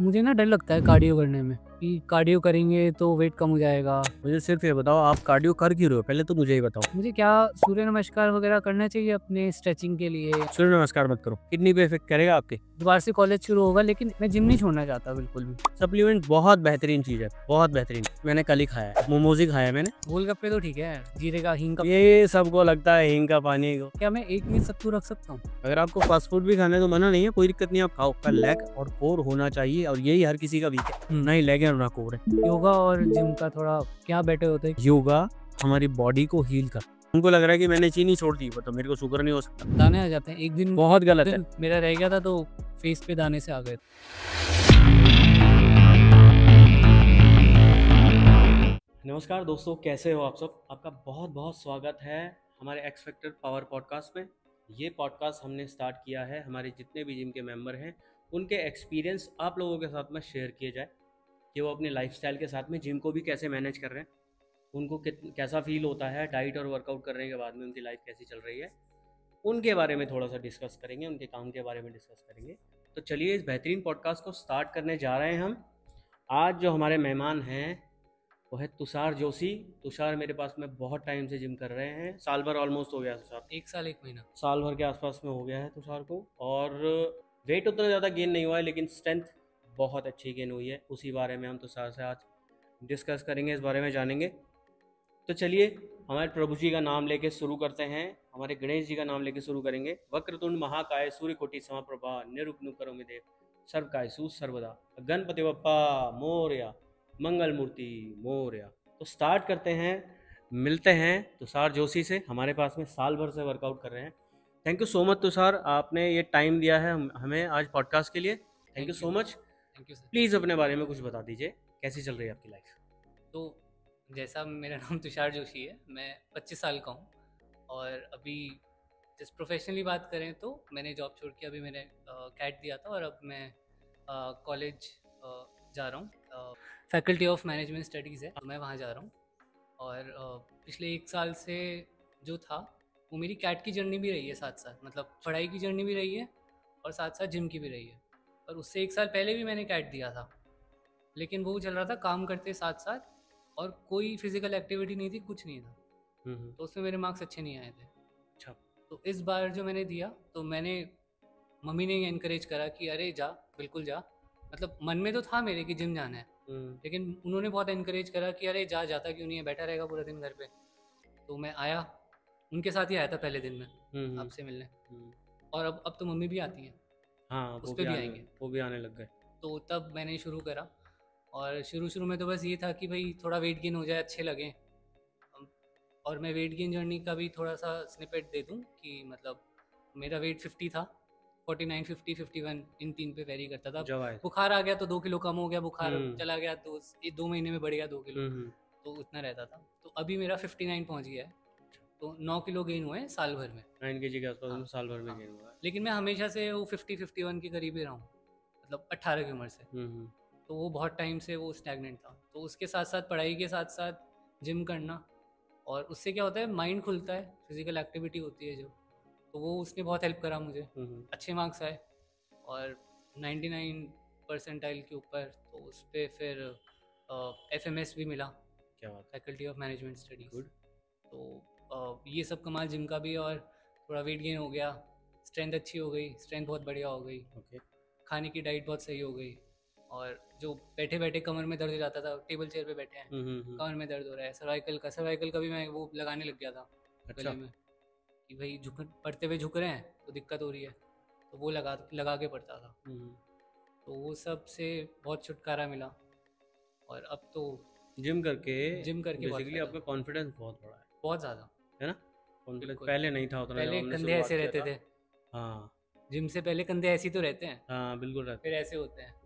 मुझे ना डर लगता है कार्डियो करने में कि कार्डियो करेंगे तो वेट कम हो जाएगा। मुझे सिर्फ ये बताओ, आप कार्डियो कर क्यों रहे हो? पहले तो मुझे ही बताओ। मुझे क्या सूर्य नमस्कार वगैरह करना चाहिए अपने स्ट्रेचिंग के लिए। सूर्य नमस्कार मत करो, किडनी पे इफेक्ट करेगा आपके। दोबारा से कॉलेज शुरू होगा लेकिन मैं जिम नहीं छोड़ना चाहता बिल्कुल भी। सप्लीमेंट बहुत बेहतरीन चीज़ है, बहुत बेहतरीन। मैंने कल ही खाया है, मोमोज ही खाया है मैंने। गोलगप्पे तो ठीक है, जीरे का हींग का। ये सबको लगता है हींग का पानी को। क्या मैं एक मिनट सत्तू रख सकता हूँ? अगर आपको फास्ट फूड भी खाना है तो मना नहीं है, कोई दिक्कत नहीं, आप खाओ। का लेग और कोर होना चाहिए और यही हर किसी का वीक है। ना ही लेग है ना कोर है। योगा और जिम का थोड़ा क्या बेटर होता है? योगा हमारी बॉडी को हील कर। उनको लग रहा है कि मैंने चीनी छोड़ दी, तो मेरे को शुगर नहीं हो सकता। दाने आ जाते हैं एक दिन। बहुत गलत है। मेरा रह गया था तो फेस पे दाने से आ गए। नमस्कार दोस्तों, कैसे हो आप सब? आपका बहुत बहुत स्वागत है हमारे एक्स फैक्टर पावर पॉडकास्ट में। ये पॉडकास्ट हमने स्टार्ट किया है, हमारे जितने भी जिम के मेंबर हैं उनके एक्सपीरियंस आप लोगों के साथ में शेयर किए जाए कि वो अपने लाइफस्टाइल के साथ में जिम को भी कैसे मैनेज कर रहे हैं, उनको कैसा फील होता है डाइट और वर्कआउट करने के बाद में, उनकी लाइफ कैसी चल रही है, उनके बारे में थोड़ा सा डिस्कस करेंगे, उनके काम के बारे में डिस्कस करेंगे। तो चलिए इस बेहतरीन पॉडकास्ट को स्टार्ट करने जा रहे हैं हम। आज जो हमारे मेहमान हैं वो है तुषार जोशी। तुषार मेरे पास में बहुत टाइम से जिम कर रहे हैं, साल भर ऑलमोस्ट हो गया। तुषार 1 साल 1 महीना साल भर के आसपास में हो गया है तुषार को, और वेट उतना ज़्यादा गेन नहीं हुआ है लेकिन स्ट्रेंथ बहुत अच्छी गेन हुई है। उसी बारे में हम तुषार से आज डिस्कस करेंगे, इस बारे में जानेंगे। तो चलिए हमारे प्रभु जी का नाम लेके शुरू करते हैं, हमारे गणेश जी का नाम लेके शुरू करेंगे। वक्रतुंड महाकाय सूर्यकोटि समप्रभा निर्विघ्नं करोमि देव सर्वकार्येषु सर्वदा गणपति बप्पा मोरया मंगल मूर्ति मोरया। तो स्टार्ट करते हैं, मिलते हैं तुषार जोशी से। हमारे पास में साल भर से वर्कआउट कर रहे हैं। Thank you so much Tushar, आपने ये टाइम दिया है हमें आज पॉडकास्ट के लिए। Thank you so much. Thank you sir. Please अपने बारे में कुछ बता दीजिए, कैसी चल रही है आपकी लाइफ? तो जैसा मेरा नाम तुषार जोशी है, मैं 25 साल का हूँ और अभी जस्ट प्रोफेशनली बात करें तो मैंने जॉब छोड़ के अभी मैंने कैट दिया था और अब मैं कॉलेज जा रहा हूँ। फैकल्टी ऑफ मैनेजमेंट स्टडीज़ है, तो मैं वहाँ जा रहा हूँ। और पिछले 1 साल से जो था वो मेरी कैट की जर्नी भी रही है साथ साथ, मतलब पढ़ाई की जर्नी भी रही है और साथ साथ जिम की भी रही है। और उससे 1 साल पहले भी मैंने कैट दिया था, लेकिन वो चल रहा था काम करते साथ साथ और कोई फिजिकल एक्टिविटी नहीं थी, कुछ नहीं था, तो उसमें मेरे मार्क्स अच्छे नहीं आए थे। अच्छा। तो इस बार जो मैंने दिया तो मैंने मम्मी ने एनकरेज करा कि अरे जा, बिल्कुल जा। मतलब मन में तो था मेरे कि जिम जाना है, लेकिन उन्होंने बहुत एनकरेज करा कि अरे जा, जाता क्यों नहीं है, बैठा रहेगा पूरा दिन घर पे। तो मैं आया, उनके साथ ही आया था पहले दिन में आपसे मिलने। और अब तो मम्मी भी आती हैं। हाँ, उस पर भी आएंगे, वो भी आने लग गए। तो तब मैंने शुरू करा। और शुरू में तो बस ये था कि भाई थोड़ा वेट गेन हो जाए, अच्छे लगें। और मैं वेट गेन जर्नी का भी थोड़ा सा स्निपेट दे दूं कि मतलब मेरा वेट 50 था, 49, 50, 51 इन 3 पे वेरी करता था। बुखार आ गया तो 2 किलो कम हो गया, बुखार चला गया तो 2 महीने में बढ़ गया 2 किलो, तो उतना रहता था। तो अभी मेरा 59 पहुंच गया है, तो 9 किलो गेन हुए हैं साल भर में। 9 kg के आसपास साल भर में गेन हुआ है। लेकिन मैं हमेशा से वो 50-51 के करीब ही रहा हूँ, मतलब 18 की उम्र से। तो वो बहुत टाइम से वो स्टैग्नेंट था। तो उसके साथ साथ पढ़ाई के साथ साथ जिम करना, और उससे क्या होता है माइंड खुलता है, फिजिकल एक्टिविटी होती है जो, तो वो उसने बहुत हेल्प करा मुझे। अच्छे मार्क्स आए और 99 परसेंटाइल के ऊपर, तो उस पर फिर FMS भी मिला। क्या बात, फैकल्टी ऑफ मैनेजमेंट स्टडीज़। तो ये सब कमाल जिम का भी। और थोड़ा वेट गेन हो गया, स्ट्रेंथ अच्छी हो गई, स्ट्रेंथ बहुत बढ़िया हो गई। खाने की डाइट बहुत सही हो गई। और जो बैठे बैठे कमर में दर्द हो जाता था, टेबल चेयर पे बैठे हैं, कमर में दर्द हो रहा है, सर्वाइकल का भी मैं वो लगाने लग गया था गले में कि भाई पढ़ते हुए झुक रहे हैं तो दिक्कत हो रही है, तो वो लगा के पढ़ता था। तो वो सब से बहुत छुटकारा मिला। और अब तो जिम करके बेसिकली आपका कॉन्फिडेंस बहुत बड़ा है, बहुत ज़्यादा है ना? कॉन्फिडेंस पहले नहीं था उतना। पहले कंधे ऐसे रहते थे। हाँ, जिम से पहले कंधे ऐसे ही तो रहते हैं। हाँ बिल्कुल रहते, फिर ऐसे होते हैं।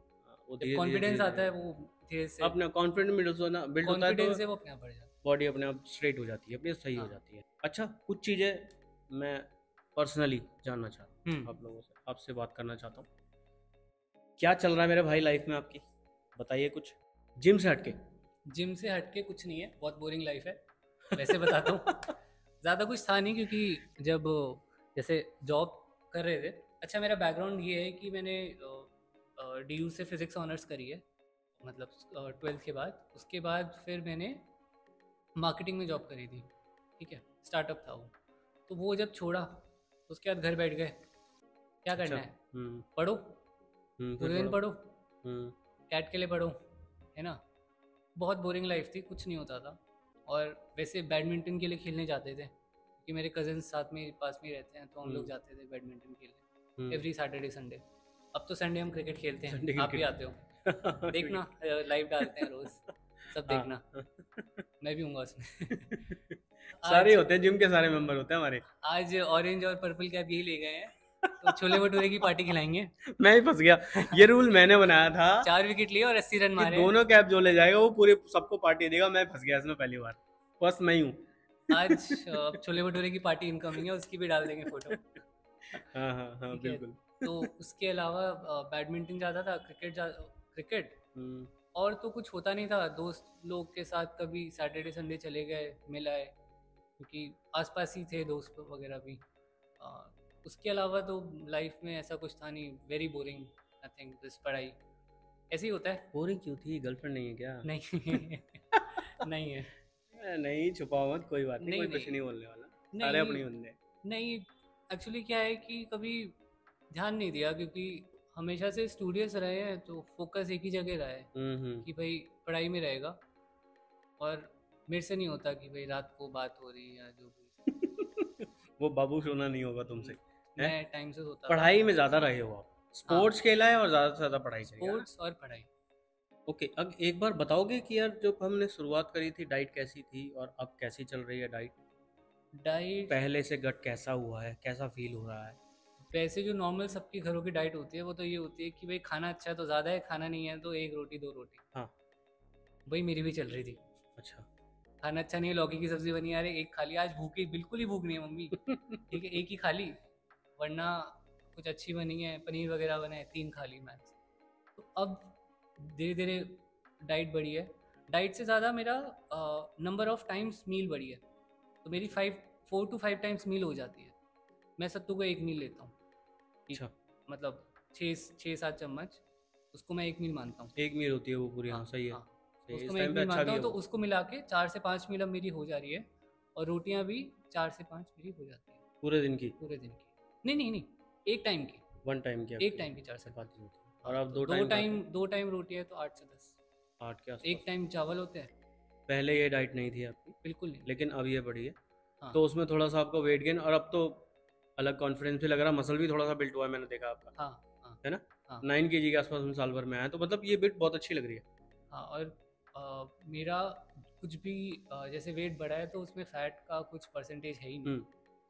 कॉन्फिडेंस आता है, वो धीरे से अपना कॉन्फिडेंस बिल्ड होता है, कॉन्फिडेंस है वो अपने आप बढ़ जाता है, बॉडी अपने आप स्ट्रेट हो जाती है, अपनी सही हो जाती है। अच्छा, कुछ चीज़ें मैं पर्सनली जानना चाहता हूँ आप लोगों से, आपसे बात करना चाहता हूँ। क्या चल रहा है मेरे भाई लाइफ में आपकी, बताइए कुछ। जिम से हटके कुछ नहीं है, बहुत बोरिंग लाइफ है वैसे बताता हूँ। ज़्यादा कुछ था नहीं, क्योंकि जब जैसे जॉब कर रहे थे। अच्छा, मेरा बैकग्राउंड ये है कि मैंने DU से फिज़िक्स ऑनर्स करी है, मतलब 12th के बाद। उसके बाद फिर मैंने मार्केटिंग में जॉब करी थी, ठीक है, स्टार्टअप था वो। तो वो जब छोड़ा उसके बाद घर बैठ गए, क्या अच्छा। करना है, पढ़ो, फिर पूरे दिन पढ़ो, हम्म कैट के लिए पढ़ो, है ना। बहुत बोरिंग लाइफ थी, कुछ नहीं होता था। और वैसे बैडमिंटन के लिए खेलने जाते थे क्योंकि मेरे कज़न्स साथ में पास में ही रहते हैं, तो हम लोग जाते थे बैडमिंटन खेलने एवरी सैटरडे संडे। अब तो संडे हम क्रिकेट खेलते हैं, संडे आप भी क्रिकेट आते हो, देखना, लाइव डालते हैं रोज, सब देखना, मैं भी हूँगा उसमें। सारे आज होते हैं, जिम के सारे मेंबर होते हैं हमारे। आज ऑरेंज और पर्पल कैप यही ले गए हैं, तो छोले भटूरे की पार्टी खिलाएंगे। मैं ही फंस गया, ये रूल मैंने बनाया था 4 विकेट लिए और 80 रन कि मारे हैं। दोनों कैप जो ले जाएगा वो पूरे सबको पार्टी देगा। मैं फंस गया इसमें पहली बार, बस मैं ही हूँ। आज छोले भटूरे की पार्टी इनकमिंग है, उसकी भी डाल देंगे फोटो। हाँ हाँ हाँ, ठीक है, बिल्कुल। तो उसके अलावा बैडमिंटन ज़्यादा था, क्रिकेट हम्म, और तो कुछ होता नहीं था। दोस्त लोग के साथ कभी सैटरडे संडे चले गए, मिल आए, क्योंकि आसपास ही थे दोस्त लोग वगैरह भी। अ, उसके अलावा तो लाइफ में ऐसा कुछ था नहीं, वेरी बोरिंग, नथिंग, बस पढ़ाई, ऐसे ही होता है। बोरिंग क्यों थी? गर्लफ्रेंड नहीं है क्या? नहीं नहीं है, नहीं, छुपाओ मत, कोई बात नहीं, नहीं कोई नहीं कुछ नहीं बोलने वाला, सारे नहीं अपने ही बंदे हैं। नहीं। एक्चुअली क्या है कि कभी ध्यान नहीं दिया, क्योंकि हमेशा से स्टूडियस रहे हैं, तो फोकस एक ही जगह रहा है हम्म। कि भाई पढ़ाई में रहेगा। और मेरे से नहीं होता कि भाई रात को बात हो रही है या जो भी। वो बाबू सोना नहीं होगा तुमसे, हैं? मैं टाइम से सोता था। पढ़ाई में ज्यादा रहे हो आप, हाँ, स्पोर्ट्स खेला है और ज्यादा से ज्यादा पढ़ाई करी है ना? स्पोर्ट्स और पढ़ाई। ओके, अब एक बार बताओगे कि यार जब हमने शुरुआत करी थी डाइट कैसी थी और अब कैसी चल रही है डाइट? डाइट पहले से गट कैसा हुआ है, कैसा फील हो रहा है? वैसे जो नॉर्मल सबकी घरों की डाइट होती है वो तो ये होती है कि भाई खाना अच्छा है तो ज़्यादा है, खाना नहीं है तो एक रोटी दो रोटी। हाँ। वही मेरी भी चल रही थी। अच्छा। खाना अच्छा नहीं है, लौकी की सब्जी बनी, अरे एक खा लिया, आज भूखी, बिल्कुल ही भूख नहीं है मम्मी, ठीक है एक ही खा ली, वरना कुछ अच्छी बनी है, पनीर वगैरह बना है, 3 खा ली मैक्स। तो अब धीरे धीरे डाइट बढ़ी है। डाइट से ज़्यादा मेरा नंबर ऑफ टाइम्स मील बढ़ी है। तो मेरी 4 to 5 टाइम्स मील हो जाती है। मैं सत्तू को एक मील लेता हूँ, अच्छा, मतलब 6-7 चम्मच, उसको मैं एक मील मानता हूँ। एक मील होती है वो पूरी? हाँ, हाँ सही है, हाँ, सही तो है, उसको इस मैं एक टाइम पे मील अच्छा मानता भी है हूँ, तो वो। उसको मिला के 4 से 5 मील अब मेरी हो जा रही है। और रोटियां भी 4 से 5 मेरी हो जाती है पूरे दिन की? पूरे दिन की। नहीं नहीं नहीं, एक टाइम की, वन टाइम की एक आपकी टाइम की 4 से 5। चपाती होती है, और हाँ, आप तो दो दो टाइम खाते टाइम हैं? 2 टाइम रोटी है तो 8 से 10। 8 के एक आसपास। टाइम चावल होते हैं। पहले ये डाइट नहीं थी आपकी, बिल्कुल नहीं। लेकिन अब ये बढ़ी है, हाँ तो उसमें थोड़ा सा आपका वेट गेन, और अब तो अलग कॉन्फिडेंस भी लग रहा है, मसल भी थोड़ा सा बिल्ट हुआ है, मैंने देखा आपका, हाँ हाँ है ना? हाँ 9 kg के आसपास हम साल भर में आए, तो मतलब ये बिट बहुत अच्छी लग रही है। हाँ। और मेरा कुछ भी जैसे वेट बढ़ा है तो उसमें फैट का कुछ परसेंटेज है ही नहीं।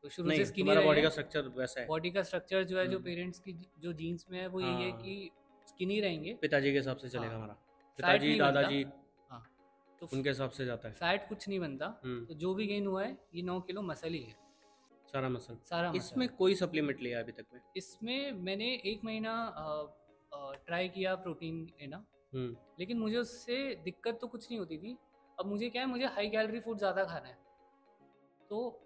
तो शुरू से नहीं, स्किनी तुम्हारा रहे बॉडी का हैं। स्ट्रक्चर वैसा है। बॉडी का स्ट्रक्चर जो है, जो हम्म, पेरेंट्स की जो जीन्स में है, वो यही है हाँ, कि स्किनी रहेंगे। पिताजी के हिसाब से हाँ, चलेगा हमारा, फैट पिताजी नहीं बनता। दादाजी, हाँ, तो उनके हिसाब से जाता है। फैट कुछ नहीं बनता। हम्म, तो जो भी गेन हुआ है ये 9 किलो मसल ही है, सारा मसल। सारा मसल इसमें है। कोई सप्लीमेंट लिया अभी तक में? इसमें मैंने 1 महीना ट्राई किया प्रोटीन लेना, हम्म, लेकिन मुझे उससे दिक्कत तो कुछ नहीं होती थी। अब मुझे क्या है, मुझे हाई कैलोरी फूड ज़्यादा खाना है। तो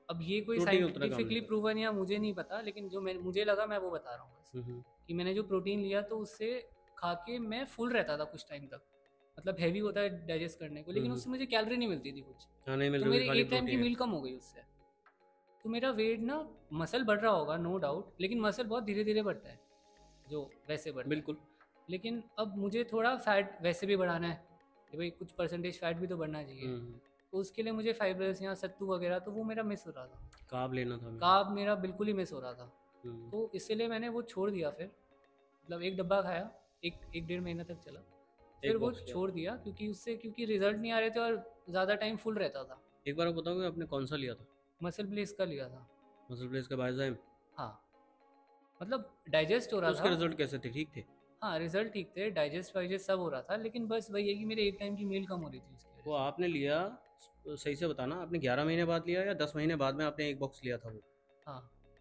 अब ये कोई प्रोटीन उतना काम नहीं साइंटिफिकली करता। प्रूवन या मुझे नहीं पता, लेकिन जो मुझे लगा मैं वो बता रहा हूँ बस। कि मैंने जो प्रोटीन लिया तो उससे खा के मैं फुल रहता था कुछ टाइम तक, मतलब हैवी होता है डाइजेस्ट करने को, लेकिन हम्म। उससे मुझे कैलोरी नहीं मिलती थी कुछ। हाँ, नहीं मिल तो रही होगी, मेरे खाली एक टाइम की प्रोटीन है। मील कम हो गई उससे। तो मेरा वेट ना, मसल बढ़ रहा होगा नो डाउट, लेकिन मसल बहुत धीरे धीरे बढ़ता है जो वैसे बढ़ता है। बिल्कुल। लेकिन अब मुझे थोड़ा फैट वैसे भी बढ़ाना है कि भाई कुछ परसेंटेज फैट भी तो बढ़ना चाहिए। हम्म। तो उसके लिए मुझे फाइबर्स या सत्तू वगैरह, तो वो मेरा मिस हो रहा था। कार्ब लेना था हमें। कार्ब मेरा बिल्कुल ही मिस हो रहा था। हम्म, तो इसलिए मैंने वो छोड़ दिया फिर, मतलब एक डब्बा खाया, एक 1.5 महीना तक चला, फिर एक वो बॉक्स लिया। छोड़ दिया क्योंकि रिजल्ट नहीं आ रहे थे और ज़्यादा टाइम फुल रहता था। एक बार आप बताओगे आपने कौन सा लिया था? मसल ब्लेस का लिया था। मसल ब्लेस का बायोजाइम? हाँ, मतलब डाइजेस्ट हो तो रहा उसके था। रिजल्ट कैसे थे? ठीक थे? हाँ, रिजल्ट ठीक थे, डाइजेस्ट वाइजेस्ट सब हो रहा था, लेकिन बस वही है कि मेरे एक टाइम की मील कम हो रही थी उसकी वजह वो से। आपने लिया, सही से बताना, आपने 11 महीने बाद लिया या 10 महीने बाद में आपने एक बॉक्स लिया था वो? हाँ,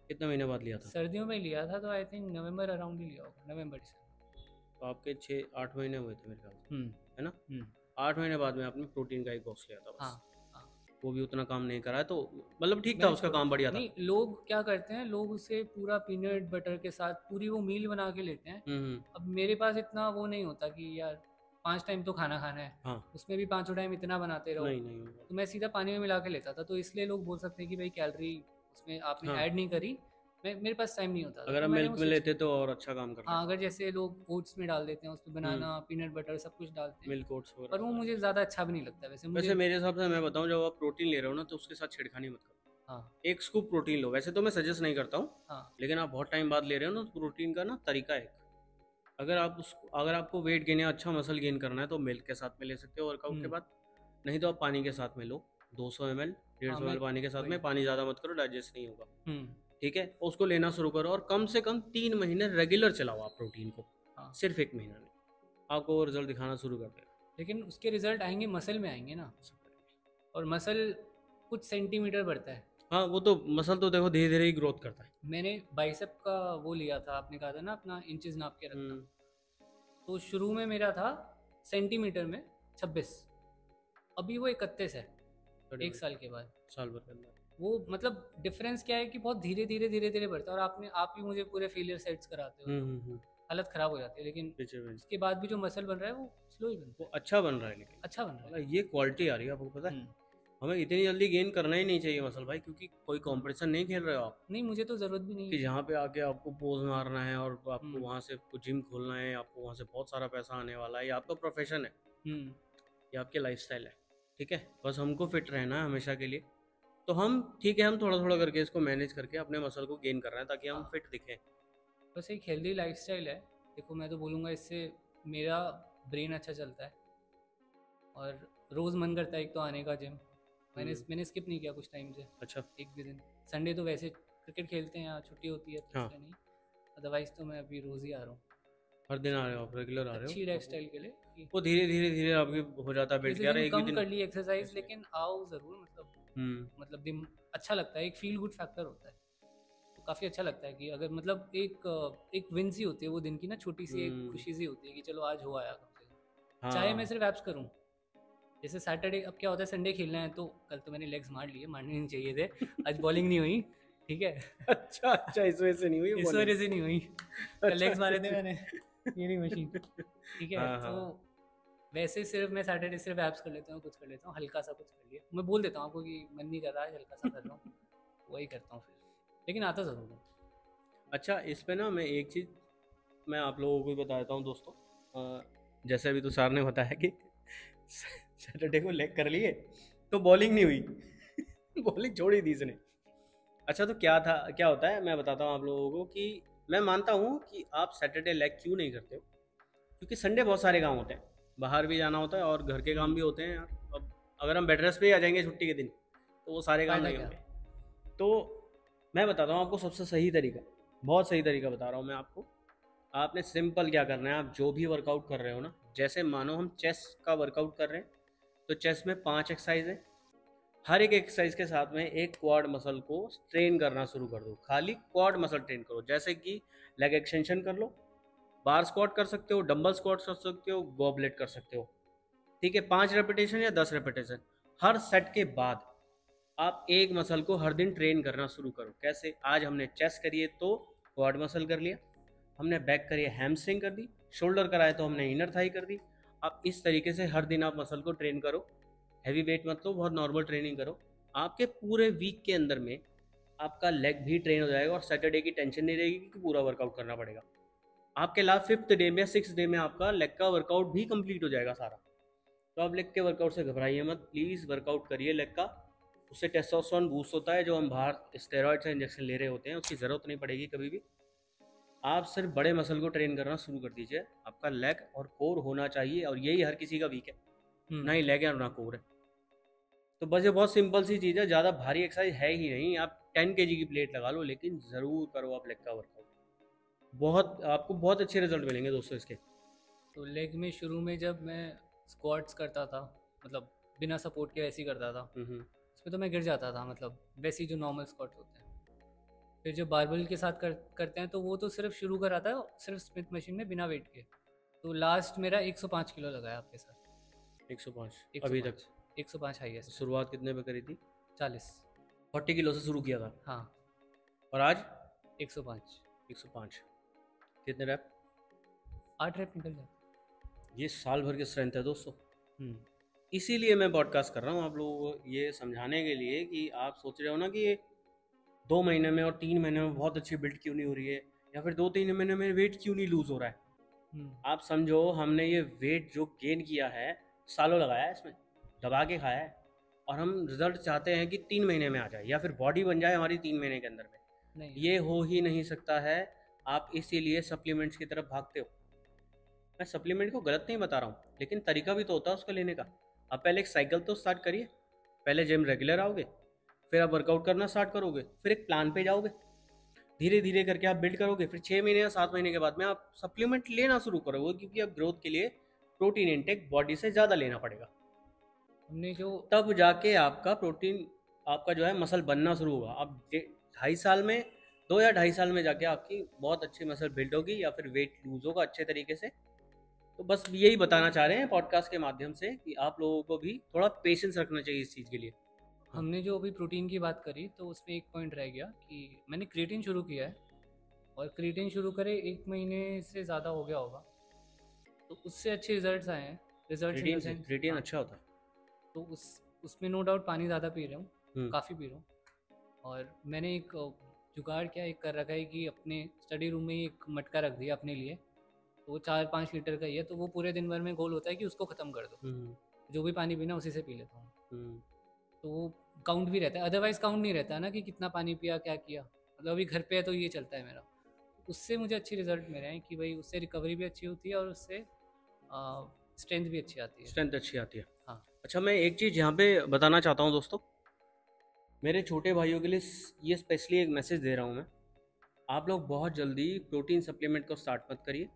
कितने महीने बाद लिया था? सर्दियों में लिया था, तो आई थिंक नवंबर अराउंड ही लिया होगा, नवंबर दिसंबर। तो आपके 6-8 महीने हुए थे मेरे ख्याल से, हम्म है ना? हम्म। 8 महीने बाद में आपने प्रोटीन का एक बॉक्स लिया था हाँ बस। हाँ वो भी उतना काम नहीं करा है, तो मतलब ठीक था, मैंने उसका छोड़ा। काम बढ़िया था। नहीं, लोग क्या करते हैं, लोग उसे पूरा पीनट बटर के साथ पूरी वो मील बना के लेते हैं। हम्म। अब मेरे पास इतना वो नहीं होता कि यार 5 टाइम तो खाना खाना है, हाँ। उसमें भी पाँचों टाइम इतना बनाते रहो। नहीं नहीं होगा। तो मैं सीधा पानी में मिला के लेता था, तो इसलिए लोग बोल सकते हैं कि भाई कैलोरी उसमें आपने हाँ, ऐड नहीं करी। मेरे पास टाइम नहीं होता था, अगर तो आप मैंने मिल्क वो में स्विच लेते किया। तो और अच्छा काम कर हाँ, लेता। अगर जैसे लोग ओट्स में डाल देते हैं, उसमें हम्म। बनाना पीनट बटर सब कुछ डालते हैं, मिल्क ओट्स पर वो वगैरह। मुझे ज़्यादा अच्छा भी नहीं लगता वैसे वैसे मुझे। मेरे हिसाब से मैं बताऊं, जब आप प्रोटीन ले रहे हो ना, तो उसके साथ छेड़खानी मत करो। हाँ। एक स्कूप प्रोटीन लो, वैसे तो मैं सजेस्ट नहीं करता हूँ, हाँ। लेकिन आप बहुत टाइम बाद ले रहे हो ना, तो प्रोटीन का ना तरीका है। अगर आपको वेट गेन या अच्छा मसल गेन करना है, तो मिल्क के साथ में ले सकते हो वर्कआउट के हम्म। बाद। नहीं तो आप पानी के साथ में लो, 200 ml, डेढ़ हाँ, सौ एम मैं एल पानी के साथ वही। में। पानी ज़्यादा मत करो, डाइजेस्ट नहीं होगा। हम्म। ठीक है, उसको लेना शुरू करो, और कम से कम 3 महीने रेगुलर चलाओ आप प्रोटीन को। हाँ, सिर्फ 1 महीना नहीं, आपको वो रिजल्ट दिखाना शुरू कर देगा। लेकिन उसके रिजल्ट आएंगे मसल में आएंगे ना, और मसल कुछ सेंटीमीटर बढ़ता है। हाँ, वो तो मसल तो देखो धीरे धीरे ही ग्रोथ करता है। मैंने बाइसेप का वो लिया था, आपने कहा था ना अपना इंचेस नाप के रखना। हम्म। तो शुरू में मेरा था सेंटीमीटर में 26, अभी वो 31 है। बड़ी 1 साल के बाद साल भर के अंदर। वो मतलब डिफरेंस क्या है कि बहुत धीरे धीरे धीरे धीरे बढ़ता है, और आप ही मुझे पूरे फेलियर सेट्स कराते हो तो हम्म। हालत ख़राब हो जाती है, लेकिन पीछे भी उसके बाद भी जो मसल बन रहा है वो स्लो ही बनता वो है। अच्छा बन रहा है, लेकिन अच्छा बन रहा है। मतलब ये क्वालिटी आ रही है, आपको पता है। हम्म। हमें इतनी जल्दी गेन करना ही नहीं चाहिए मसल भाई, क्योंकि कोई हाँ। कंपटीशन नहीं खेल रहे हो आप, नहीं, मुझे तो ज़रूरत भी नहीं कि है। जहाँ पे आके आपको पोज मारना है और आपको हम्म। वहाँ से जिम खोलना है, आपको वहाँ से बहुत सारा पैसा आने वाला है। ये आपका प्रोफेशन है, हम्म। ये आपकी लाइफस्टाइल है। ठीक है, बस हमको फिट रहना है हमेशा के लिए। तो हम ठीक है, हम थोड़ा थोड़ा करके इसको मैनेज करके अपने मसल को गेन कर रहे हैं, ताकि हम हाँ, फिट दिखें। बस एक हेल्दी लाइफस्टाइल है। देखो, मैं तो बोलूँगा इससे मेरा ब्रेन अच्छा चलता है, और रोज़ मन करता है एक तो आने का जिम। हम्म। मैंने स्किप नहीं किया कुछ टाइम से, अच्छा। एक भी दिन। संडे तो वैसे क्रिकेट खेलते हैं, यहाँ छुट्टी होती है तो हाँ, इसलिए नहीं। अदरवाइज़ तो मैं अभी रोज़ ही आ रहा हूँ। हर दिन आ रहे हो आप, रेगुलर आ रहे अच्छी हो। लाइफस्टाइल के लिए कि वो धीरे धीरे धीरे आपकी हो जाता है वेट, किसी यार दिन एक भी कम दिन कर ली एक्सरसाइज, ऐसे। लेकिन आओ ज़रूर, हम्म। मतलब दिन अच्छा लगता है, एक फील गुड फैक्टर होता है। तो काफ़ी अच्छा लगता है कि अगर मतलब एक विन सी होती है वो दिन की ना, छोटी सी एक हम्म। खुशी सी होती है कि चलो आज हो आया कम से कम, चाहे मैं हाँ। सिर्फ एप्स करूँ। जैसे सैटरडे, अब क्या होता है संडे खेलना है, तो कल तो मैंने लेग्स मार लिए, मारने नहीं चाहिए थे। आज बॉलिंग नहीं हुई, ठीक है। अच्छा अच्छा, इस वजह से नहीं हुई इस बॉलिंग। वजह से नहीं हुई, कल अच्छा। लेग्स मारे थे मैंने, ये नहीं मशीन। ठीक है, हाँ तो हाँ। वैसे सिर्फ मैं सैटरडे सिर्फ एप्स कर लेता हूँ, कुछ कर लेता हूँ, हल्का सा कुछ कर लिया, मैं बोल देता हूँ आपको कि मन नहीं कर रहा है, हल्का सा कर रहा हूँ, वही करता हूँ फिर, लेकिन आता ज़रूर हूँ। अच्छा, इस पे ना मैं एक चीज़ मैं आप लोगों को भी बता देता हूँ दोस्तों। जैसे अभी तुषार ने बताया कि सैटरडे को लेग कर लिए तो बॉलिंग नहीं हुई। बॉलिंग छोड़ी थी इसने। अच्छा, तो क्या था, क्या होता है, मैं बताता हूँ आप लोगों को कि मैं मानता हूँ कि आप सैटरडे लेग क्यों नहीं करते हो, क्योंकि संडे बहुत सारे काम होते हैं, बाहर भी जाना होता है और घर के काम भी होते हैं यार। अब अगर हम बेड रेस्ट पे ही आ जाएंगे छुट्टी के दिन, तो वो सारे काम फ़ायदा नहीं क्या? होंगे। तो मैं बताता हूँ आपको सबसे सही तरीका, बहुत सही तरीका बता रहा हूँ मैं आपको। आपने सिंपल क्या करना है, आप जो भी वर्कआउट कर रहे हो ना, जैसे मानो हम चेस्ट का वर्कआउट कर रहे हैं, तो चेस्ट में 5 एक्सरसाइज है। हर एक एक्सरसाइज के साथ में एक क्वाड मसल को ट्रेन करना शुरू कर दो, खाली क्वाड मसल ट्रेन करो। जैसे कि लेग एक्सटेंशन कर लो, बार स्क्वाट कर सकते हो, डंबल स्क्वाट कर सकते हो, गॉबलेट कर सकते हो। ठीक है, 5 रेपिटेशन या 10 रेपिटेशन हर सेट के बाद। आप एक मसल को हर दिन ट्रेन करना शुरू करो। कैसे, आज हमने चेस्ट करी है तो क्वाड मसल कर लिया, हमने बैक करी है हैमस्ट्रिंग कर दी, शोल्डर कराए तो हमने इनर थाई कर दी। आप इस तरीके से हर दिन आप मसल को ट्रेन करो। हैवी वेट मत लो, बहुत नॉर्मल ट्रेनिंग करो। आपके पूरे वीक के अंदर में आपका लेग भी ट्रेन हो जाएगा, और सैटरडे की टेंशन नहीं रहेगी कि पूरा वर्कआउट करना पड़ेगा। आपके लास्ट 5th डे में या 6th डे में आपका लेग का वर्कआउट भी कंप्लीट हो जाएगा सारा। तो आप लेग के वर्कआउट से घबराइए मत, प्लीज़ वर्कआउट करिए लेग का। उससे टेस्टोस्टेरोन बूस्ट होता है, जो हम बाहर स्टेरॉइड से इंजेक्शन ले रहे होते हैं उसकी ज़रूरत नहीं पड़ेगी कभी भी। आप सिर्फ बड़े मसल को ट्रेन करना शुरू कर दीजिए। आपका लेग और कोर होना चाहिए, और यही हर किसी का वीक है, ना हम्म। ही लेग है और ना कोर है। तो बस ये बहुत सिंपल सी चीज़ है, ज़्यादा भारी एक्सरसाइज है ही नहीं। आप 10 kg की प्लेट लगा लो, लेकिन ज़रूर करो आप लेग का वर्कआउट। बहुत आपको बहुत अच्छे रिजल्ट मिलेंगे दोस्तों इसके। तो लेग में शुरू में जब मैं स्क्वाट्स करता था, मतलब बिना सपोर्ट के वैसे ही करता था, हम्म। उसमें तो मैं गिर जाता था, मतलब वैसे ही जो नॉर्मल स्क्वाट्स होते हैं। फिर जो बारबल के साथ करते हैं, तो वो तो सिर्फ शुरू कराता है सिर्फ स्मिथ मशीन में बिना वेट के। तो लास्ट मेरा 105 किलो लगा है आपके साथ। 105 अभी तक? 105, 105 हाईएस्ट। शुरुआत कितने पे करी थी? 40। 40 किलो से शुरू किया था हाँ। और आज 105। 105। कितने रैप? 8 रैप निकल जाते। ये साल भर की स्ट्रेंथ है दोस्तों। हम्म। इसीलिए मैं पॉडकास्ट कर रहा हूँ आप लोगों को ये समझाने के लिए कि आप सोच रहे हो ना कि ये 2 महीने में और 3 महीने में बहुत अच्छी बिल्ड क्यों नहीं हो रही है, या फिर 2-3 महीने में वेट क्यों नहीं लूज हो रहा है। हम्म। आप समझो हमने ये वेट जो गेन किया है सालों लगाया है, इसमें दबा के खाया है, और हम रिजल्ट चाहते हैं कि 3 महीने में आ जाए या फिर बॉडी बन जाए हमारी 3 महीने के अंदर में। नहीं। ये हो ही नहीं सकता है। आप इसीलिए सप्लीमेंट्स की तरफ भागते हो। मैं सप्लीमेंट को गलत नहीं बता रहा हूँ, लेकिन तरीका भी तो होता है उसको लेने का। आप पहले एक साइकिल तो स्टार्ट करिए। पहले जिम रेगुलर आओगे, फिर आप वर्कआउट करना स्टार्ट करोगे, फिर एक प्लान पे जाओगे, धीरे धीरे करके आप बिल्ड करोगे, फिर 6 महीने या 7 महीने के बाद में आप सप्लीमेंट लेना शुरू करोगे, क्योंकि अब ग्रोथ के लिए प्रोटीन इंटेक बॉडी से ज़्यादा लेना पड़ेगा। हमने जो तब जाके आपका प्रोटीन, आपका जो है मसल बनना शुरू होगा। अब 2.5 साल में, 2 या 2.5 साल में जाके आपकी बहुत अच्छी मसल बिल्ड होगी या फिर वेट लूज होगा अच्छे तरीके से। तो बस यही बताना चाह रहे हैं पॉडकास्ट के माध्यम से कि आप लोगों को भी थोड़ा पेशेंस रखना चाहिए इस चीज़ के लिए। हाँ। हमने जो अभी प्रोटीन की बात करी तो उसमें एक पॉइंट रह गया कि मैंने क्रिएटिन शुरू किया है, और क्रिएटिन शुरू करे 1 महीने से ज़्यादा हो गया होगा, तो उससे अच्छे रिजल्ट्स आए हैं। Results in the sense, creatine हाँ, अच्छा होता है। तो उसमें नो डाउट पानी ज़्यादा पी रहा हूँ, हम्म। काफ़ी पी रहा हूँ। और मैंने एक जुगाड़ क्या एक कर रखा है कि अपने स्टडी रूम में ही एक मटका रख दिया अपने लिए, तो वो 4-5 लीटर का ही है, तो वो पूरे दिन भर में गोल होता है कि उसको ख़त्म कर दो। जो भी पानी पीना उसी से पी लेता हूँ। तो वो काउंट भी रहता है, अदरवाइज काउंट नहीं रहता है ना कि कितना पानी पिया क्या किया। मतलब अभी घर पे है तो ये चलता है मेरा। उससे मुझे अच्छे रिजल्ट मिले हैं कि भाई उससे रिकवरी भी अच्छी होती है और उससे स्ट्रेंथ भी अच्छी आती है। स्ट्रेंथ अच्छी आती है। हाँ। अच्छा, मैं एक चीज़ यहाँ पे बताना चाहता हूँ दोस्तों, मेरे छोटे भाइयों के लिए ये स्पेशली एक मैसेज दे रहा हूँ मैं। आप लोग बहुत जल्दी प्रोटीन सप्लीमेंट को स्टार्ट मत करिए,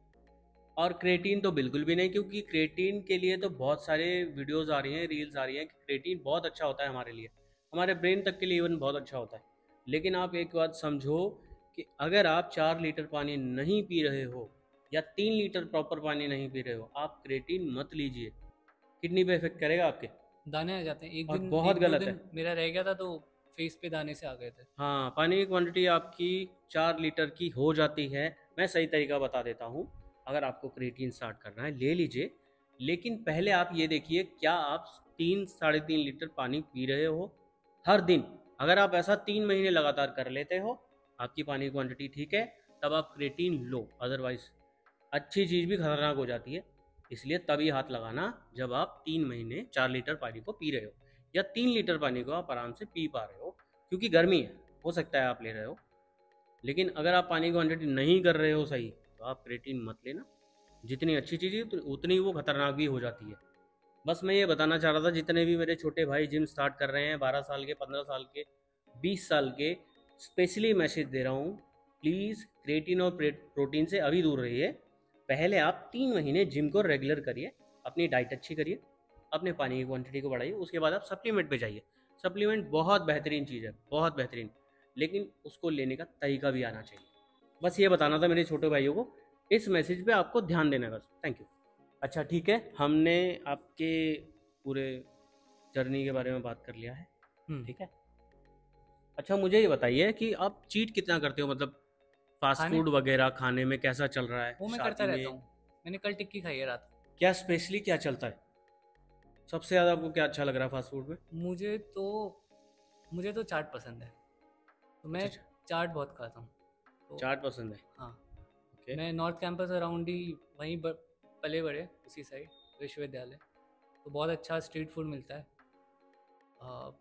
और क्रेटीन तो बिल्कुल भी नहीं, क्योंकि क्रेटीन के लिए तो बहुत सारे वीडियोस आ रही हैं, रील्स आ रही हैं कि क्रेटीन बहुत अच्छा होता है हमारे लिए, हमारे ब्रेन तक के लिए इवन बहुत अच्छा होता है। लेकिन आप एक बात समझो कि अगर आप 4 लीटर पानी नहीं पी रहे हो या 3 लीटर प्रॉपर पानी नहीं पी रहे हो, आप क्रेटीन मत लीजिए। किडनी पे इफेक्ट करेगा आपके, दाने आ जाते हैं। और बहुत एक दो गलत है। दिन मेरा रह गया था तो फेस पे दाने से आ गए थे। हाँ, पानी की क्वांटिटी आपकी 4 लीटर की हो जाती है। मैं सही तरीका बता देता हूँ। अगर आपको क्रिएटिन स्टार्ट करना है ले लीजिए, लेकिन पहले आप ये देखिए क्या आप 3-3.5 लीटर पानी पी रहे हो हर दिन। अगर आप ऐसा 3 महीने लगातार कर लेते हो, आपकी पानी की क्वांटिटी ठीक है, तब आप क्रिएटिन लो। अदरवाइज अच्छी चीज़ भी खतरनाक हो जाती है। इसलिए तभी हाथ लगाना जब आप 3 महीने 4 लीटर पानी को पी रहे हो, या 3 लीटर पानी को आप आराम से पी पा रहे हो, क्योंकि गर्मी है, हो सकता है आप ले रहे हो। लेकिन अगर आप पानी की क्वांटिटी नहीं कर रहे हो सही, तो आप क्रेटीन मत लेना। जितनी अच्छी चीज़ है उतनी वो खतरनाक भी हो जाती है। बस मैं ये बताना चाह रहा था, जितने भी मेरे छोटे भाई जिम स्टार्ट कर रहे हैं, 12 साल के, 15 साल के, 20 साल के, स्पेशली मैसेज दे रहा हूँ, प्लीज़ क्रेटीन और प्रोटीन से अभी दूर रहिए। पहले आप 3 महीने जिम को रेगुलर करिए, अपनी डाइट अच्छी करिए, अपने पानी की क्वांटिटी को बढ़ाइए, उसके बाद आप सप्लीमेंट पे जाइए। सप्लीमेंट बहुत बेहतरीन चीज़ है, बहुत बेहतरीन, लेकिन उसको लेने का तरीका भी आना चाहिए। बस ये बताना था मेरे छोटे भाइयों को, इस मैसेज पे आपको ध्यान देना है बस। Thank you. अच्छा ठीक है, हमने आपके पूरे जर्नी के बारे में बात कर लिया है, ठीक है। अच्छा मुझे ये बताइए कि आप चीट कितना करते हो, मतलब फास्ट खाने फूड वगैरह खाने में कैसा चल रहा है वो मैं करता शादी रहता में? हूँ। मैंने कल टिक्की खाई है रात को। क्या स्पेशली क्या चलता है, सबसे ज़्यादा आपको क्या अच्छा लग रहा है फास्ट फूड में? मुझे तो मुझे तो चाट पसंद है, तो मैं अच्छा, चाट बहुत खाता हूँ। तो चाट पसंद है। हाँ, ओके। मैं नॉर्थ कैंपस अराउंड ही वहीं पले बड़े उसी साइड विश्वविद्यालय, तो बहुत अच्छा स्ट्रीट फूड मिलता है।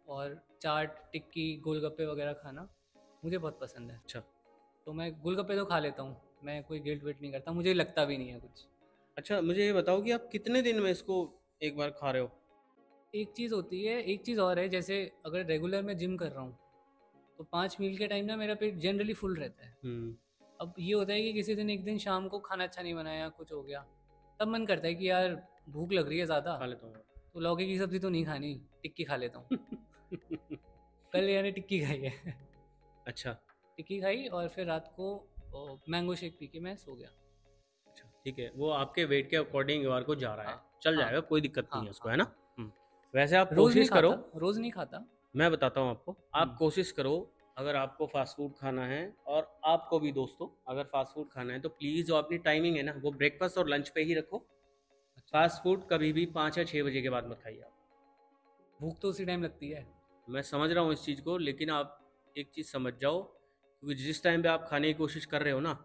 और चाट टिक्की गोलगप्पे वगैरह खाना मुझे बहुत पसंद है। अच्छा। तो मैं गोलगप्पे तो खा लेता हूँ, मैं कोई गिल्ट विल्ट नहीं करता, मुझे लगता भी नहीं है कुछ। अच्छा मुझे ये बताओ कि आप कितने दिन में इसको एक बार खा रहे हो? एक चीज़ होती है, एक चीज़ और है, जैसे अगर रेगुलर मैं जिम कर रहा हूँ तो 5 मील के टाइम ना मेरा पेट जनरली फुल रहता है। अब ये होता है कि किसी दिन एक दिन शाम को खाना अच्छा नहीं बनाया, कुछ हो गया, तब मन करता है कि यार भूख लग रही है ज़्यादा, खा लेता हूँ। तो लौकी की सब्ज़ी तो नहीं खानी, टिक्की खा लेता हूँ। कल यानी टिक्की खाई है। अच्छा। टिक्की खाई और फिर रात को मैंगो शेक पी के मैं सो गया। अच्छा ठीक है, वो आपके वेट के अकॉर्डिंग बार को जा रहा है, हाँ चल हाँ जाएगा, कोई दिक्कत हाँ नहीं है उसको, हाँ है ना? हाँ। वैसे आप रोज नहीं कोशिश करो, खाता, रोज नहीं खाता। मैं बताता हूँ आपको, आप हम्म। कोशिश करो, अगर आपको फास्ट फूड खाना है, और आपको भी दोस्तों अगर फास्ट फूड खाना है तो प्लीज़ जो अपनी टाइमिंग है ना वो ब्रेकफास्ट और लंच पे ही रखो। अच्छा। फास्ट फूड कभी भी 5 या 6 बजे के बाद मत खाइए आप। भूख तो उसी टाइम लगती है। मैं समझ रहा हूँ इस चीज़ को, लेकिन आप एक चीज़ समझ जाओ, क्योंकि जिस टाइम पे आप खाने की कोशिश कर रहे हो ना,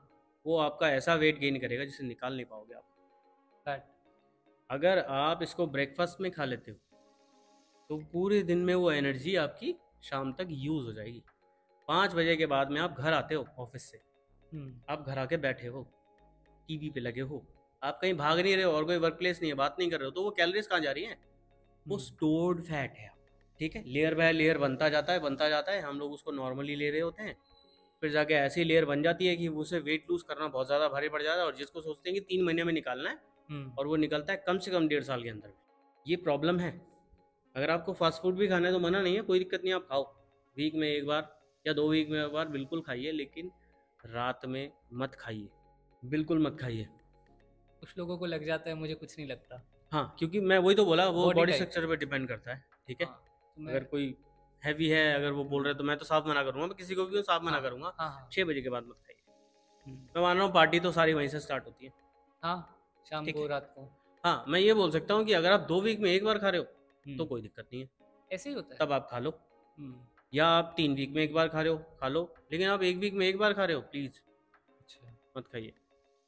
वो आपका ऐसा वेट गेन करेगा जिसे निकाल नहीं पाओगे आप। फैट। अगर आप इसको ब्रेकफास्ट में खा लेते हो तो पूरे दिन में वो एनर्जी आपकी शाम तक यूज़ हो जाएगी। 5 बजे के बाद में आप घर आते हो ऑफिस से, हम्म। आप घर आके बैठे हो, टीवी पे लगे हो, आप कहीं भाग नहीं रहे हो और कोई वर्क प्लेस नहीं है, बात नहीं कर रहे हो, तो वो कैलोरीज कहाँ जा रही हैं? वो हम्म। स्टोर्ड फैट है। ठीक है, लेयर बाय लेयर बनता जाता है, बनता जाता है, हम लोग उसको नॉर्मली ले रहे होते हैं, फिर जाके ऐसी लेयर बन जाती है कि उसे वेट लूज करना बहुत ज़्यादा भारी पड़ जाता है, और जिसको सोचते हैं कि 3 महीने में निकालना है, हम्म। और वो निकलता है कम से कम 1.5 साल के अंदर में। ये प्रॉब्लम है। अगर आपको फास्ट फूड भी खाना है तो मना नहीं है, कोई दिक्कत नहीं, आप खाओ, वीक में एक बार या 2 वीक में एक बार बिल्कुल खाइए, लेकिन रात में मत खाइए, बिल्कुल मत खाइए। कुछ लोगों को लग जाता है, मुझे कुछ नहीं लगता। हाँ, क्योंकि मैं वही तो बोला, वो बॉडी बॉडी टाइप। स्ट्रक्चर पे डिपेंड करता है। ठीक है, हाँ। तो मैं। अगर कोई हैवी है, अगर वो बोल रहे हैं तो मैं तो साफ मना करूंगा, मैं किसी को भी साफ मना हाँ करूंगा, हाँ हाँ। 6 बजे के बाद मत खाइए। हम्म। मैं मान रहा हूँ पार्टी तो सारी वहीं से स्टार्ट होती है। हाँ। शाम ठीक को, है, रात को। हाँ, मैं ये बोल सकता हूँ कि अगर आप 2 वीक में एक बार खा रहे हो तो हम्म। कोई दिक्कत नहीं है, ऐसे ही होता है। तब आप खा लो। हम्म। या आप 3 वीक में एक बार खा रहे हो, खा लो, लेकिन आप 1 वीक में एक बार खा रहे हो, प्लीज़ अच्छा। मत खाइए।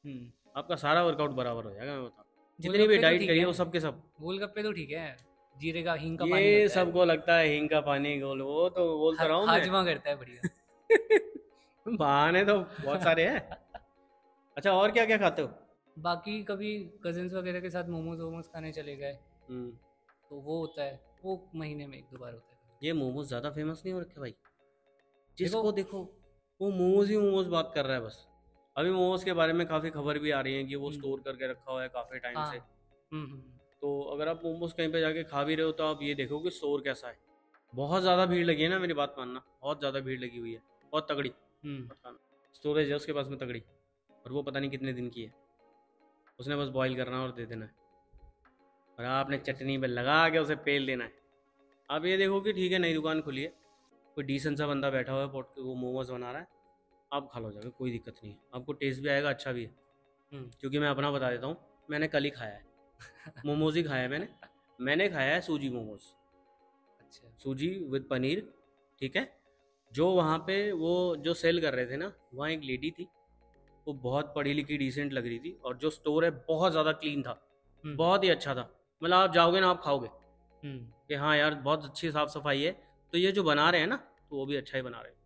हम्म। आपका सारा वर्कआउट बराबर हो जाएगा, मैं बताऊँ। जितनी भी गोलगप्पे तो डाइट ठीक करिए है। वो सब के सब। गोलगप्पे तो ठीक है। जीरे का, हींग का पानी ये होता है। सबको लगता है हींग का पानी गोल, वो तो बोलता रहा हूँ मैं। हाजमा करता है बढ़िया। बहाने तो बहुत सारे हैं। अच्छा, और क्या क्या खाते हो? बाकी कभी कजिन्स वगैरह के साथ मोमोज वोमोज खाने चले गए, हम्म। तो वो होता है, वो महीने में 1-2 बार होता है। ये मोमोज ज़्यादा फेमस नहीं हो रखे भाई, देखो। जिसको देखो वो मोमोज ही मोमोज बात कर रहा है बस। अभी मोमोज के बारे में काफ़ी खबर भी आ रही है कि वो हम्म। स्टोर करके रखा हुआ है काफ़ी टाइम हाँ। से। हम्म। तो अगर आप मोमोज कहीं पे जाके खा भी रहे हो तो आप ये देखो कि स्टोर कैसा है। बहुत ज़्यादा भीड़ लगी है ना, मेरी बात मानना, बहुत ज़्यादा भीड़ लगी हुई है, बहुत तगड़ी। हम्म। मत खाना, स्टोरेज है उसके पास में तगड़ी, और वो पता नहीं कितने दिन की है, उसने बस बॉईल करना है और दे देना है, और आपने ये तो चटनी पे लगा के उसे पेल देना है। आप ये देखो कि ठीक है, नई दुकान खुली है, कोई डिसेंट सा बंदा बैठा हुआ है पोट के, वो मोमोज बना रहा है, आप खा लो जाके, कोई दिक्कत नहीं है, आपको टेस्ट भी आएगा, अच्छा भी है। हम्म। क्योंकि मैं अपना बता देता हूँ, मैंने कल ही खाया है, मोमोज ही खाया है मैंने। मैंने खाया है सूजी मोमोज, अच्छा। सूजी विद पनीर। ठीक है, जो वहाँ पे वो जो सेल कर रहे थे ना, वहाँ एक लेडी थी, वो बहुत पढ़ी लिखी डिसेंट लग रही थी, और जो स्टोर है बहुत ज़्यादा क्लीन था, हम्म। बहुत ही अच्छा था। मतलब आप जाओगे ना, आप खाओगे हम्म। कि हाँ यार बहुत अच्छी साफ़ सफाई है, तो ये जो बना रहे हैं ना, तो वो भी अच्छा ही बना रहे हैं,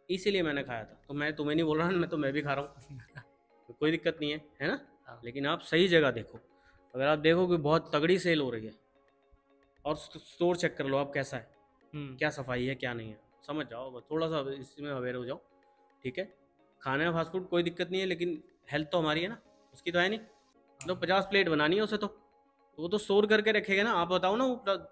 इसीलिए मैंने खाया था। तो मैं तुम्हें नहीं बोल रहा, मैं भी खा रहा हूँ, तो कोई दिक्कत नहीं है ना। हाँ। लेकिन आप सही जगह देखो, अगर आप देखो कि बहुत तगड़ी सेल हो रही है, और स्टोर चेक कर लो आप कैसा है, हम्म। क्या सफाई है क्या नहीं है, समझ जाओ, बस थोड़ा सा इसमें अवेयर हो जाओ। ठीक है, खाने में फास्ट फूड कोई दिक्कत नहीं है, लेकिन हेल्थ तो हमारी है ना, उसकी तो है नहीं। मतलब हाँ। 50 प्लेट बनानी है उसे, तो वो तो स्टोर करके रखेगा ना। आप बताओ ना,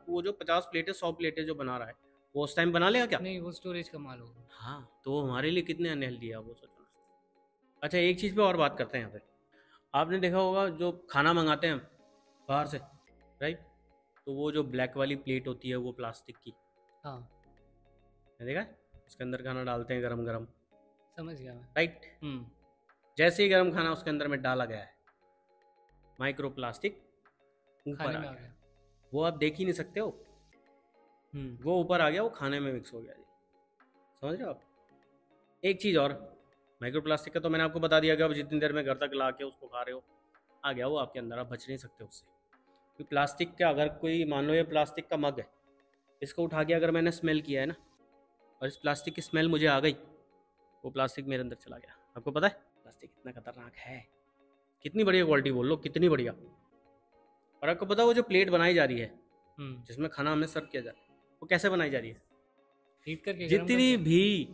वो जो 50 प्लेटें 100 प्लेटें जो बना रहा है, वो उस टाइम बना लेगा क्या? नहीं, वो स्टोरेज का माल होगा। हाँ, तो वो हमारे लिए कितने अनहेल्दी है, आप वो सोचो। अच्छा, एक चीज़ पे और बात करते हैं यहाँ पे। आपने देखा होगा जो खाना मंगाते हैं हम बाहर से, राइट, तो वो जो ब्लैक वाली प्लेट होती है वो प्लास्टिक की, हाँ। देखा है? उसके अंदर खाना डालते हैं गरम गरम, समझ गया मैं। राइट। हम्म। जैसे ही गरम खाना उसके अंदर में डाला गया है, माइक्रो प्लास्टिक ऊपर खाने आ में आ गया, गया। वो आप देख ही नहीं सकते हो, हम्म। वो ऊपर आ गया, वो खाने में मिक्स हो गया जी। समझ रहे हो आप? एक चीज़ और, माइक्रो प्लास्टिक का तो मैंने आपको बता दिया कि आप जितनी देर में घर तक ला के उसको खा रहे हो, आ गया वो आपके अंदर, आप बच नहीं सकते उससे। क्योंकि प्लास्टिक का, अगर कोई मान लो ये प्लास्टिक का मग है, इसको उठा के अगर मैंने स्मेल किया है ना, और इस प्लास्टिक की स्मेल मुझे आ गई, वो प्लास्टिक मेरे अंदर चला गया। आपको पता है प्लास्टिक कितना खतरनाक है, कितनी बढ़िया क्वालिटी, बोल लो कितनी बढ़िया। और आपको पता है वो जो प्लेट बनाई जा रही है हम्म। जिसमें खाना हमें सर्व किया जाए, वो कैसे बनाई जा रही है? हीट करके, गरम जितनी करके। भी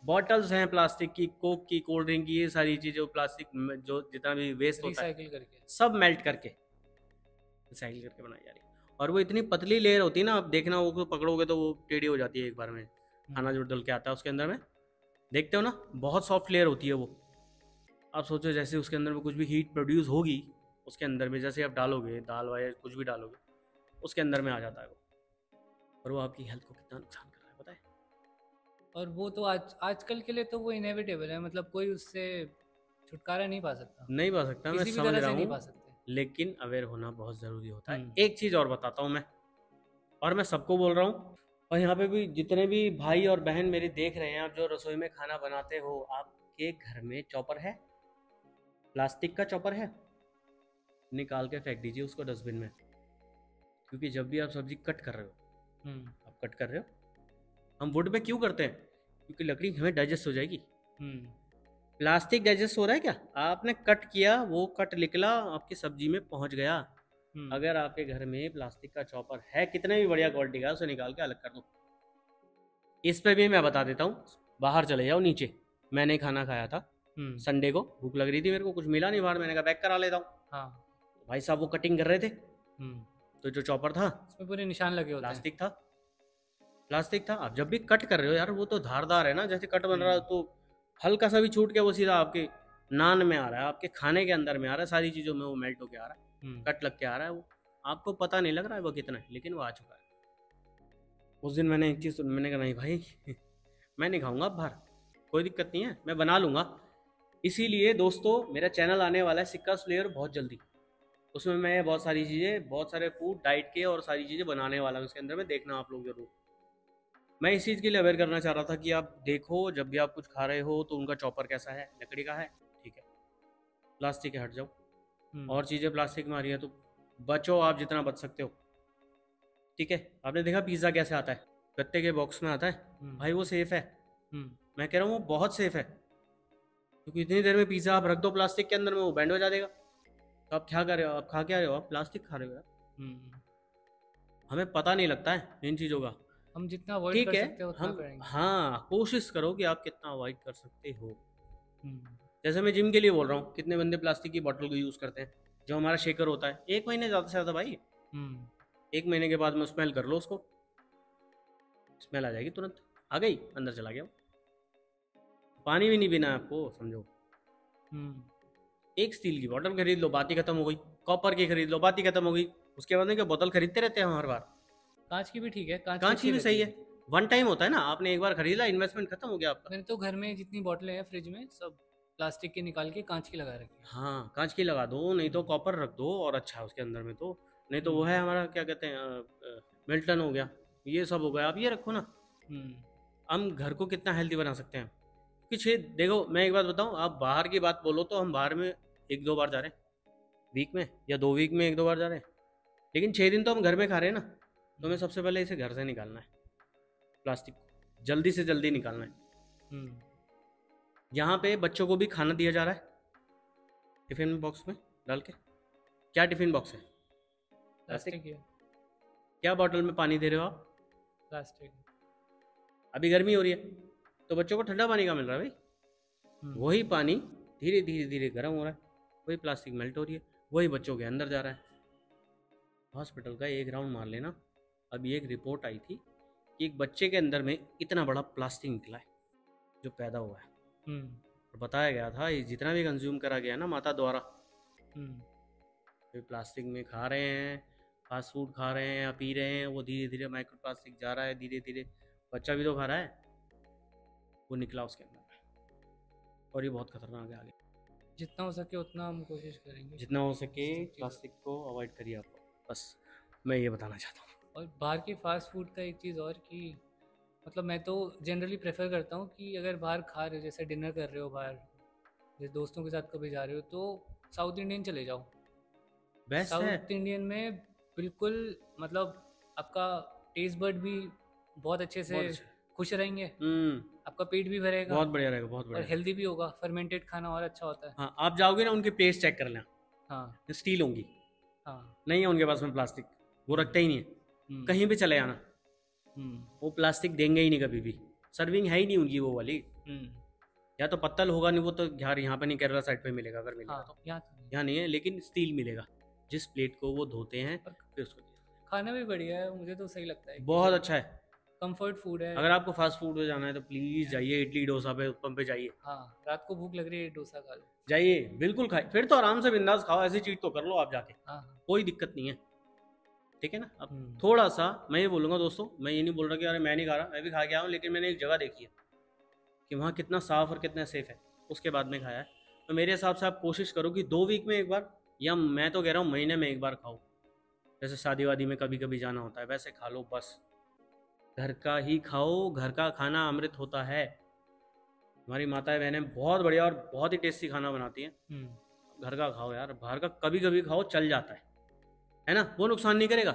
बॉटल्स हैं प्लास्टिक की, कोक की, कोल्ड ड्रिंक की, ये सारी चीज़ें प्लास्टिक में जो जितना भी वेस्ट होता है, रिसाइकिल करके। सब मेल्ट करके रिसाइकिल करके बनाई जा रही है। और वो इतनी पतली लेयर होती है ना, आप देखना वो पकड़ोगे तो वो टेढ़ी हो जाती है एक बार में। खाना जो डल के आता है उसके अंदर में, देखते हो ना, बहुत सॉफ्ट लेयर होती है वो। आप सोचो जैसे उसके अंदर में कुछ भी हीट प्रोड्यूस होगी, उसके अंदर में जैसे आप डालोगे दाल वाया कुछ भी डालोगे, उसके अंदर में आ जाता है वो। और वो आपकी हेल्थ को कितना नुकसान कर रहा है पता है। और वो तो आजकल के लिए तो वो इनएविटेबल है, मतलब कोई उससे छुटकारा नहीं पा सकता, नहीं पा सकता, मैं किसी भी समझ तरह रहा से नहीं हूँ, पा सकते। लेकिन अवेयर होना बहुत ज़रूरी होता है। हम्म। एक चीज़ और बताता हूँ मैं, और मैं सबको बोल रहा हूँ, और यहाँ पे भी जितने भी भाई और बहन मेरी देख रहे हैं, आप जो रसोई में खाना बनाते हो, आपके घर में चॉपर है? प्लास्टिक का चॉपर है? निकाल के फेंक दीजिए उसको डस्टबिन में, क्योंकि जब भी आप सब्जी कट कर रहे हो, हम्म। आप कट कर रहे हो, हम वुड पे क्यों करते हैं? क्योंकि लकड़ी हमें डाइजेस्ट हो जाएगी। हम्म। प्लास्टिक डाइजेस्ट हो रहा है क्या? आपने कट किया, वो कट निकला, आपकी सब्जी में पहुंच गया। हम्म। अगर आपके घर में प्लास्टिक का चॉपर है, कितने भी बढ़िया क्वालिटी का, उसे निकाल के अलग कर दो। इस पे भी मैं बता देता हूँ, बाहर चले जाओ नीचे। मैंने खाना खाया था हम्म। संडे को, भूख लग रही थी मेरे को, कुछ मिला नहीं बाहर, मैंने कहा पैक करा लेता हूँ। हाँ। तो भाई साहब वो कटिंग कर रहे थे, हम्म। तो जो चॉपर था उसमें पूरे निशान लगे होते हैं। प्लास्टिक था। प्लास्टिक था। आप जब भी कट कर रहे हो यार, वो तो धारदार है ना, जैसे कट बन रहा है, हम्म। तो हल्का सा भी छूट के वो सीधा आपके नान में आ रहा है, आपके खाने के अंदर में आ रहा है, सारी चीज़ों में वो मेल्ट होके आ रहा है, हम्म। कट लग के आ रहा है। वो आपको पता नहीं लग रहा है वो कितना है, लेकिन वो आ चुका है। उस दिन मैंने एक चीज़ मैंने कहा नहीं भाई मैं नहीं खाऊंगा अब बाहर, कोई दिक्कत नहीं है, मैं बना लूँगा। इसीलिए दोस्तों, मेरा चैनल आने वाला है सिक्का स्लेयर बहुत जल्दी। उसमें मैं बहुत सारी चीज़ें, बहुत सारे फूड डाइट के और सारी चीज़ें बनाने वाला हूँ उसके अंदर में, देखना आप लोग जरूर। मैं इस चीज़ के लिए अवेयर करना चाह रहा था कि आप देखो, जब भी आप कुछ खा रहे हो तो उनका चॉपर कैसा है, लकड़ी का है, ठीक है, प्लास्टिक है, हट जाओ। हम्म। और चीज़ें प्लास्टिक में आ रही है तो बचो, आप जितना बच सकते हो, ठीक है। आपने देखा पिज़्ज़ा कैसे आता है, गत्ते के बॉक्स में आता है, हम्म। भाई वो सेफ़ है। हम्म। मैं कह रहा हूँ वो बहुत सेफ़ है, क्योंकि इतनी देर में पिज़्ज़ा आप रख दो प्लास्टिक के अंदर में, वो बैंड हो जाएगा। तो आप क्या कर रहे हो, आप खा क्या रहे हो, आप प्लास्टिक खा रहे हो यार। हम्म। हमें पता नहीं लगता है इन चीज़ों का। हम जितना अवॉइड ठीक कर है, सकते हैं उतना हम, करेंगे। हाँ, कोशिश करो कि आप कितना अवॉइड कर सकते हो। हम्म। जैसे मैं जिम के लिए बोल रहा हूँ, कितने बंदे प्लास्टिक की बोतल को यूज़ करते हैं, जो हमारा शेकर होता है, 1 महीने ज़्यादा से ज़्यादा भाई, हम्म। 1 महीने के बाद में स्मेल कर लो उसको, स्मेल आ जाएगी तुरंत, आ गई, अंदर चला गया। पानी भी नहीं पीना है आपको, समझो। हम्म। एक स्टील की बोतल खरीद लो, बात ही खत्म हो गई। कॉपर की खरीद लो, बात ही खत्म हो गई। उसके बाद में क्या, बोतल खरीदते रहते हैं हम हर बार। कांच की भी ठीक है, कांच की कांच की अच्छी भी रहती सही है, है। वन टाइम होता है ना, आपने एक बार खरीदा, इन्वेस्टमेंट खत्म हो गया आपका। मैंने तो घर में जितनी बोतलें हैं फ्रिज में सब प्लास्टिक के निकाल के कांच की लगा रखी है। हाँ, कांच की लगा दो, नहीं तो हम्म। कॉपर रख दो और अच्छा है उसके अंदर में तो। नहीं तो वो हम्म। है हमारा, क्या कहते हैं, मिल्टन हो गया, ये सब हो गया, आप ये रखो ना। हम्म। हम घर को कितना हेल्दी बना सकते हैं। कुछ देखो, मैं एक बात बताऊं, आप बाहर की बात बोलो तो हम बाहर में 1-2 बार जा रहे हैं वीक में, या 2 वीक में 1-2 बार जा रहे हैं, लेकिन 6 दिन तो हम घर में खा रहे हैं ना। तो हमें हम्म। सबसे पहले इसे घर से निकालना है, प्लास्टिक को जल्दी से जल्दी निकालना है। हम्म। यहाँ पे बच्चों को भी खाना दिया जा रहा है टिफिन बॉक्स में डाल के। क्या टिफिन बॉक्स है? प्लास्टिक। प्लास्टिक है। क्या बॉटल में पानी दे रहे हो आप? प्लास्टिक। अभी गर्मी हो रही है तो बच्चों को ठंडा पानी का मिल रहा है भाई, हम्म। वही पानी धीरे धीरे धीरे गर्म हो रहा है, वही प्लास्टिक मेल्ट हो रही है, वही बच्चों के अंदर जा रहा है। हॉस्पिटल का एक राउंड मार लेना। अभी एक रिपोर्ट आई थी कि एक बच्चे के अंदर में इतना बड़ा प्लास्टिक निकला है जो पैदा हुआ है। हम्म। और बताया गया था ये जितना भी कंज्यूम करा गया ना माता द्वारा, हम्म। तो प्लास्टिक में खा रहे हैं, फास्ट फूड खा रहे हैं या पी रहे हैं, वो धीरे धीरे माइक्रो प्लास्टिक जा रहा है, धीरे धीरे बच्चा भी तो खा रहा है, वो निकला उसके अंदर। और ये बहुत खतरनाक है आगे। जितना हो सके उतना हम कोशिश करेंगे। जितना हो सके सब चीज़। प्लास्टिक को अवॉइड करिए आप, बस मैं ये बताना चाहता हूँ। और बाहर के फास्ट फूड का एक चीज़ और कि मतलब मैं तो जनरली प्रेफर करता हूँ कि अगर बाहर खा रहे हो, जैसे डिनर कर रहे हो बाहर, जैसे दोस्तों के साथ कभी जा रहे हो, तो साउथ इंडियन चले जाओ। बेस्ट है। साउथ इंडियन में बिल्कुल मतलब आपका टेस्ट बर्ड भी बहुत अच्छे से बहुत अच्छा। खुश रहेंगे, हम्म, आपका पेट भी भरेगा बहुत बढ़िया रहेगा, बहुत और बढ़िया। हेल्दी भी होगा। फर्मेंटेड खाना और अच्छा होता है। हाँ, आप जाओगे ना उनके प्लेट्स चेक कर लेना, हाँ। स्टील होंगी, हाँ। नहीं है उनके पास में प्लास्टिक, वो हम्म। रखते ही नहीं है। हम्म। कहीं भी चले जाना, हम्म। वो प्लास्टिक देंगे ही नहीं कभी भी, सर्विंग है ही नहीं उनकी वो वाली। हम्म। या तो पत्तल होगा नहीं, वो तो यार यहाँ पे नहीं, केरला साइड पे मिलेगा, अगर मिलेगा हाँ, तो। यहाँ तो नहीं। यहाँ नहीं है, लेकिन स्टील मिलेगा, जिस प्लेट को वो धोते हैं और फिर उसको खाना भी बढ़िया है, मुझे तो सही लगता है कि बहुत अच्छा है। कंफर्ट फूड है। अगर आपको फास्ट फूड पे जाना है तो प्लीज़ जाइए, इडली डोसा पे, उत्पम पे जाइए, हाँ, रात को भूख लग रही है, डोसा खा लो। जाइए, बिल्कुल खाइए, फिर तो आराम से बिंदास खाओ, ऐसी चीज़ तो कर लो आप जाके, हाँ। हाँ। कोई दिक्कत नहीं है। ठीक है ना। अब थोड़ा सा मैं ये बोलूँगा दोस्तों, मैं ये नहीं बोल रहा कि अरे मैं नहीं खा रहा, मैं भी खा के आया हूँ, लेकिन मैंने एक जगह देखी है कि वहाँ कितना साफ़ और कितना सेफ़ है, उसके बाद में खाया है। तो मेरे हिसाब से आप कोशिश करो कि 2 वीक में एक बार, या मैं तो कह रहा हूँ महीने में एक बार खाओ। जैसे शादी वादी में कभी कभी जाना होता है वैसे खा लो बस। घर का ही खाओ, घर का खाना अमृत होता है। हमारी माताएं बहनें बहुत बढ़िया और बहुत ही टेस्टी खाना बनाती हैं। घर का खाओ यार, बाहर का कभी कभी खाओ चल जाता है ना, वो नुकसान नहीं करेगा।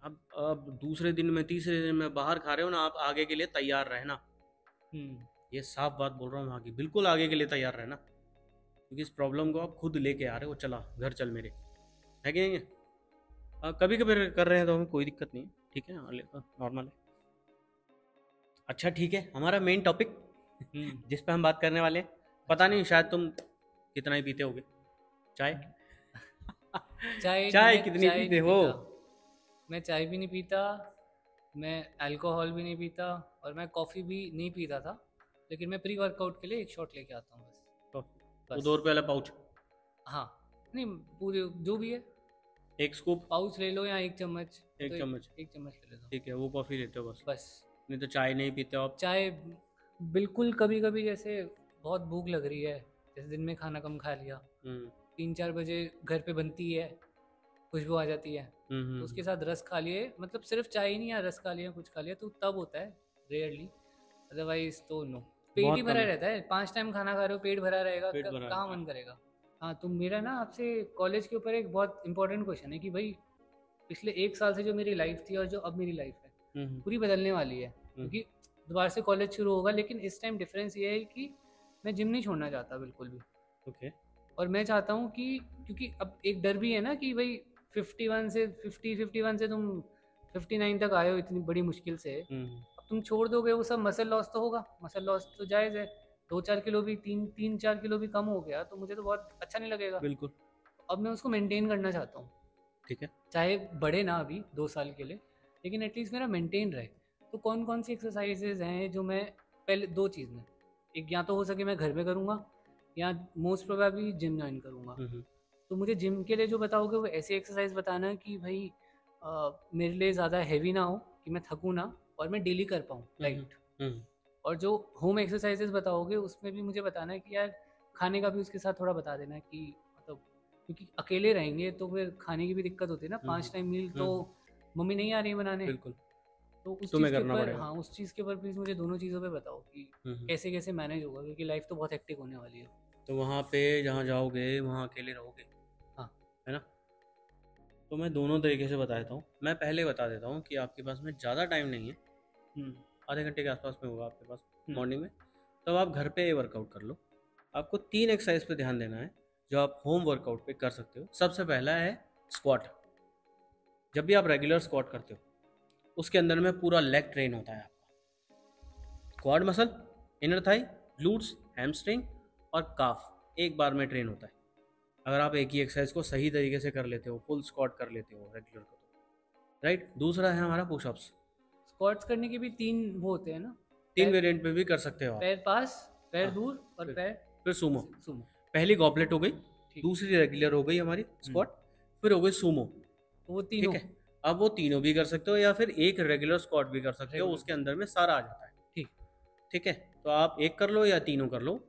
अब दूसरे दिन में तीसरे दिन में बाहर खा रहे हो ना, आप आगे के लिए तैयार रहना। ये साफ बात बोल रहा हूँ वहाँ की, बिल्कुल आगे के लिए तैयार रहना, क्योंकि इस प्रॉब्लम को आप खुद लेके आ रहे हो। चला घर चल मेरे, है कि नहीं? कभी कभी कर रहे हैं तो हमें कोई दिक्कत नहीं है, ठीक है, नॉर्मल है। अच्छा ठीक है, हमारा मेन टॉपिक जिस पे हम बात करने वाले हैं, पता नहीं शायद तुम कितना ही पीते होगे चाय। चाय कितनी पीते हो? मैं चाय भी नहीं पीता, मैं अल्कोहल भी नहीं पीता, और मैं कॉफ़ी भी नहीं पीता था, लेकिन मैं प्री वर्कआउट के लिए एक शॉट लेके आता हूँ बस। वो 2 रुपये वाला पाउच? हाँ, नहीं पूरे जो भी है, एक स्कूप पाउच ले लो या एक चम्मच, एक चम्मच एक चम्मच ले लेता हूँ, ठीक है। वो कॉफ़ी लेते हो बस। नहीं तो चाय नहीं पीते हो आप? चाय बिल्कुल कभी कभी, जैसे बहुत भूख लग रही है, जैसे दिन में खाना कम खा लिया, 3-4 बजे घर पे बनती है, खुशबू आ जाती है, तो उसके साथ रस खा लिए, मतलब सिर्फ चाय ही नहीं, या रस खा लिया, कुछ खा लिया, तो तब होता है रेयरली, अदरवाइज तो नो। पेट ही भरा रहता है, 5 टाइम खाना खा रहे हो, पेट भरा रहेगा, कहाँ मन करेगा। हाँ, तो मेरा ना आपसे कॉलेज के ऊपर एक बहुत इंपॉर्टेंट क्वेश्चन है कि भाई पिछले 1 साल से जो मेरी लाइफ थी और जो अब मेरी लाइफ है, पूरी बदलने वाली है, क्योंकि दोबारा से कॉलेज शुरू होगा। लेकिन इस टाइम डिफरेंस ये है कि मैं जिम नहीं छोड़ना चाहता बिल्कुल भी। ओके। और मैं चाहता हूँ कि, क्योंकि अब एक डर भी है ना कि भाई 51 से 51 से तुम 59 तक आए हो इतनी बड़ी मुश्किल से, अब तुम छोड़ दोगे वो सब, मसल लॉस तो होगा, मसल लॉस तो जायज़ है, 2-4 किलो भी, 3-4 किलो भी कम हो गया तो मुझे तो बहुत अच्छा नहीं लगेगा। बिल्कुल। अब मैं उसको मेंटेन करना चाहता हूँ, ठीक है, चाहे बढ़े ना अभी 2 साल के लिए, लेकिन एटलीस्ट मेरा मेंटेन रहे। तो कौन कौन सी एक्सरसाइजेज हैं जो मैं पहले 2 चीज़ में, एक या तो हो सके मैं घर में करूँगा, या मोस्ट प्रोबेबली जिम ज्वाइन करूँगा। तो मुझे जिम के लिए जो बताओगे वो ऐसी एक्सरसाइज बताना कि भाई मेरे लिए ज़्यादा हैवी ना हो, कि मैं थकूँ ना, और मैं डेली कर पाऊँ लाइट। और जो होम एक्सरसाइजेज बताओगे उसमें भी मुझे बताना है कि यार खाने का भी उसके साथ थोड़ा बता देना कि मतलब, क्योंकि अकेले रहेंगे तो फिर खाने की भी दिक्कत होती है ना, 5 टाइम मील तो मम्मी नहीं आ रही है बनाने। बिल्कुल। तो उस चीज़ के ऊपर, हाँ उस चीज़ के ऊपर प्लीज़ मुझे दोनों चीज़ों पे बताओ कि कैसे कैसे मैनेज होगा, क्योंकि लाइफ तो बहुत हेक्टिक होने वाली है। तो वहाँ पे जहाँ जाओगे वहाँ अकेले रहोगे? हाँ, है ना। तो मैं दोनों तरीके से बता देता हूँ। मैं पहले बता देता हूँ कि आपके पास में ज़्यादा टाइम नहीं है, आधे घंटे के आसपास में होगा आपके पास मॉर्निंग में, तब आप घर पे वर्कआउट कर लो। आपको 3 एक्सरसाइज पे ध्यान देना है जो आप होम वर्कआउट पे कर सकते हो। सबसे पहला है स्क्वाट। जब भी आप रेगुलर स्क्वाट करते हो उसके अंदर में पूरा लेग ट्रेन होता है आपका। Quad muscle, inner thigh, glutes, hamstring और काफ एक बार में ट्रेन होता है अगर आप एक ही एक्सरसाइज को सही तरीके से कर लेते हो, फुल स्क्वाट कर लेते हो रेगुलर को, तो राइट। दूसरा है हमारा पुशअप्स। स्क्वाट्स करने के भी 3 वो होते हैं ना, 3 वेरिएंट में भी कर सकते हो आप। पैर पास, पैर दूर, और फिर सुमो। पहली गॉबलेट हो गई, दूसरी रेगुलर हो गई हमारी स्क्वाट, फिर हो गई सुमो। वो तीनों, ठीक है। अब वो तीनों भी कर सकते हो या फिर एक रेगुलर स्क्वाट भी कर सकते हो, उसके अंदर में सारा आ जाता है। ठीक है। तो आप एक कर लो या तीनों कर लो।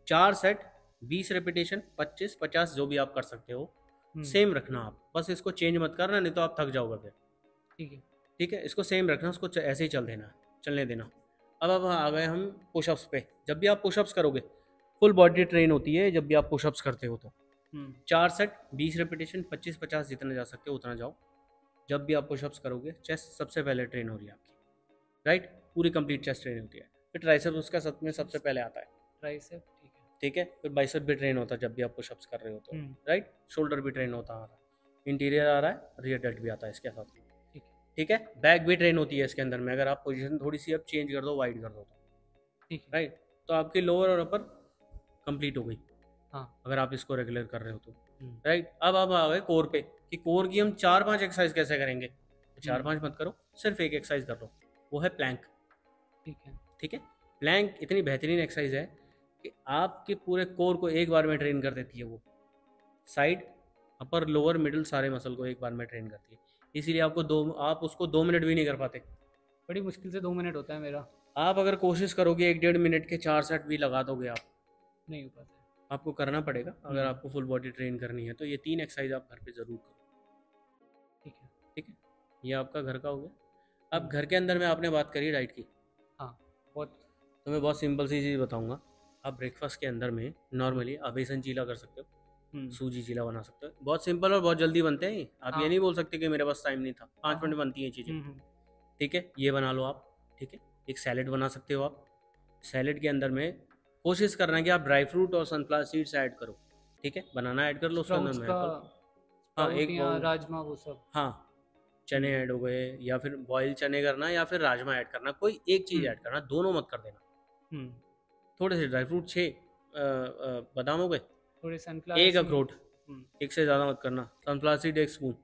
4 सेट, 20 रेपिटेशन, 25-50 जो भी आप कर सकते हो, सेम रखना आप, बस इसको चेंज मत करना, नहीं तो आप थक जाओगे फिर। ठीक है, ठीक है, इसको सेम रखना, उसको ऐसे ही चलने देना। अब आ गए हम पुशअप्स पे। जब भी आप पुशअप्स करोगे फुल बॉडी ट्रेन होती है जब भी आप पुशअप्स करते हो तो 4 सेट, 20 रेपिटेशन, 25-50 जितना जा सकते हो उतना जाओ। जब भी आप पुशअप्स करोगे चेस्ट सबसे पहले ट्रेन हो रही है आपकी, राइट, पूरी कंप्लीट चेस्ट ट्रेन होती है। फिर ट्राइसेप्स उसका सबसे पहले आता है, ट्राइसेप, ठीक है। फिर बाइसेप भी ट्रेन होता है जब भी आप पुशअप्स कर रहे हो तो, राइट। शोल्डर भी ट्रेन होता आ रहा है, इंटीरियर आ रहा है, रियर डेल्ट भी आता है इसके साथ, ठीक है। बैक भी ट्रेन होती है इसके अंदर में, अगर आप पोजीशन थोड़ी सी अब चेंज कर दो, वाइड कर दो तो, ठीक है, राइट। तो आपकी लोअर और अपर कंप्लीट हो गई, हाँ, अगर आप इसको रेगुलर कर रहे हो तो, राइट। अब आ गए कोर पे कि कोर की हम 4-5 एक्सरसाइज कैसे करेंगे। तो 4-5 मत करो, सिर्फ एक एक्सरसाइज कर लो, वो है प्लैंक। ठीक है, ठीक है। प्लैंक इतनी बेहतरीन एक्सरसाइज है कि आपके पूरे कोर को एक बार में ट्रेन कर देती है। वो साइड, अपर, लोअर, मिडिल सारे मसल को एक बार में ट्रेन करती है। इसीलिए आप उसको 2 मिनट भी नहीं कर पाते। बड़ी मुश्किल से 2 मिनट होता है मेरा। आप अगर कोशिश करोगे 1-1.5 मिनट के 4 सेट भी लगा दोगे आप। नहीं हो पाता है। आपको करना पड़ेगा अगर आपको फुल बॉडी ट्रेन करनी है तो ये 3 एक्सरसाइज आप घर पे ज़रूर करो। ठीक है। ठीक है, ये आपका घर का हो गया। अब घर के अंदर में आपने बात करी डाइट की, हाँ बहुत। तो मैं बहुत सिंपल सी चीज़ बताऊंगा। आप ब्रेकफास्ट के अंदर में नॉर्मली आप बेसन चीला कर सकते हो, सूजी चीला बना सकते हो। बहुत सिंपल और बहुत जल्दी बनते हैं। आप ये हाँ। नहीं बोल सकते कि मेरे पास टाइम नहीं था, 5 मिनट में बनती हैं चीज़ें। हम्म। ठीक है, ये बना लो आप। ठीक है, एक सैलेड बना सकते हो आप। सैलेड के अंदर में कोशिश करना है कि आप ड्राई फ्रूट और सनफ्लावर सीड्स ऐड करो। ठीक है, बनाना ऐड कर लो उसके अंदर स्प्राउट्स में का, एप्पल। हाँ, स्प्राउट एक या बाउल। राजमा वो सब। हाँ, चने ऐड हो गए, या फिर बॉयल चने करना या फिर राजमा ऐड करना, कोई एक चीज़ हम्म। ऐड करना, दोनों मत कर देना। हम्म। थोड़े से ड्राई फ्रूट, 6 बादाम हो गए, थोड़े सनफ्लावर एक सीड। अखरोट, एक से ज़्यादा मत करना। सनफ्लावर सीड 1 स्पून,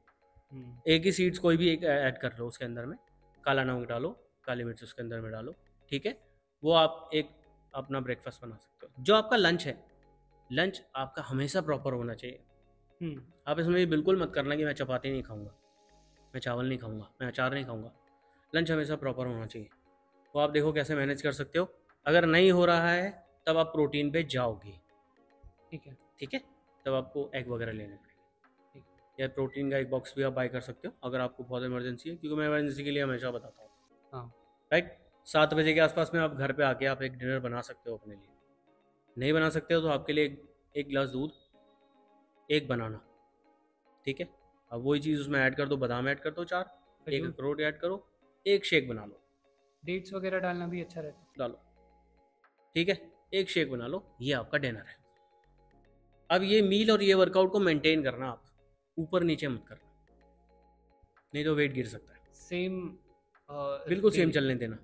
एक ही सीड्स कोई भी एक ऐड कर लो उसके अंदर में। काला नमक डालो, काली मिर्च उसके अंदर में डालो। ठीक है, वो आप एक अपना ब्रेकफास्ट बना सकते हो। जो आपका लंच है, लंच आपका हमेशा प्रॉपर होना चाहिए। आप इसमें ये बिल्कुल मत करना कि मैं चपाती नहीं खाऊंगा, मैं चावल नहीं खाऊंगा, मैं अचार नहीं खाऊंगा। लंच हमेशा प्रॉपर होना चाहिए। तो आप देखो कैसे मैनेज कर सकते हो। अगर नहीं हो रहा है तब आप प्रोटीन पे जाओगे। ठीक है। ठीक है, तब आपको एग वगैरह लेने पड़ेंगे। ठीक। या प्रोटीन का एक बॉक्स भी आप बाय कर सकते हो अगर आपको बहुत इमरजेंसी है, क्योंकि मैं इमरजेंसी के लिए हमेशा बताता हूँ। हाँ। राइट, 7 बजे के आसपास में आप घर पे आके आप एक डिनर बना सकते हो अपने लिए। नहीं बना सकते हो तो आपके लिए एक गिलास दूध, एक बनाना। ठीक है, अब वही चीज़ उसमें ऐड कर दो, बादाम ऐड कर दो 4, एक खजूर, अखरोट ऐड करो, एक शेक बना लो, डेट्स वगैरह डालना भी अच्छा रहता है। डालो। ठीक है, एक शेक बना लो, ये आपका डिनर है। अब ये मील और ये वर्कआउट को मेंटेन करना, आप ऊपर नीचे मत करना, नहीं तो वेट गिर सकता है। सेम बिल्कुल सेम चलने देना,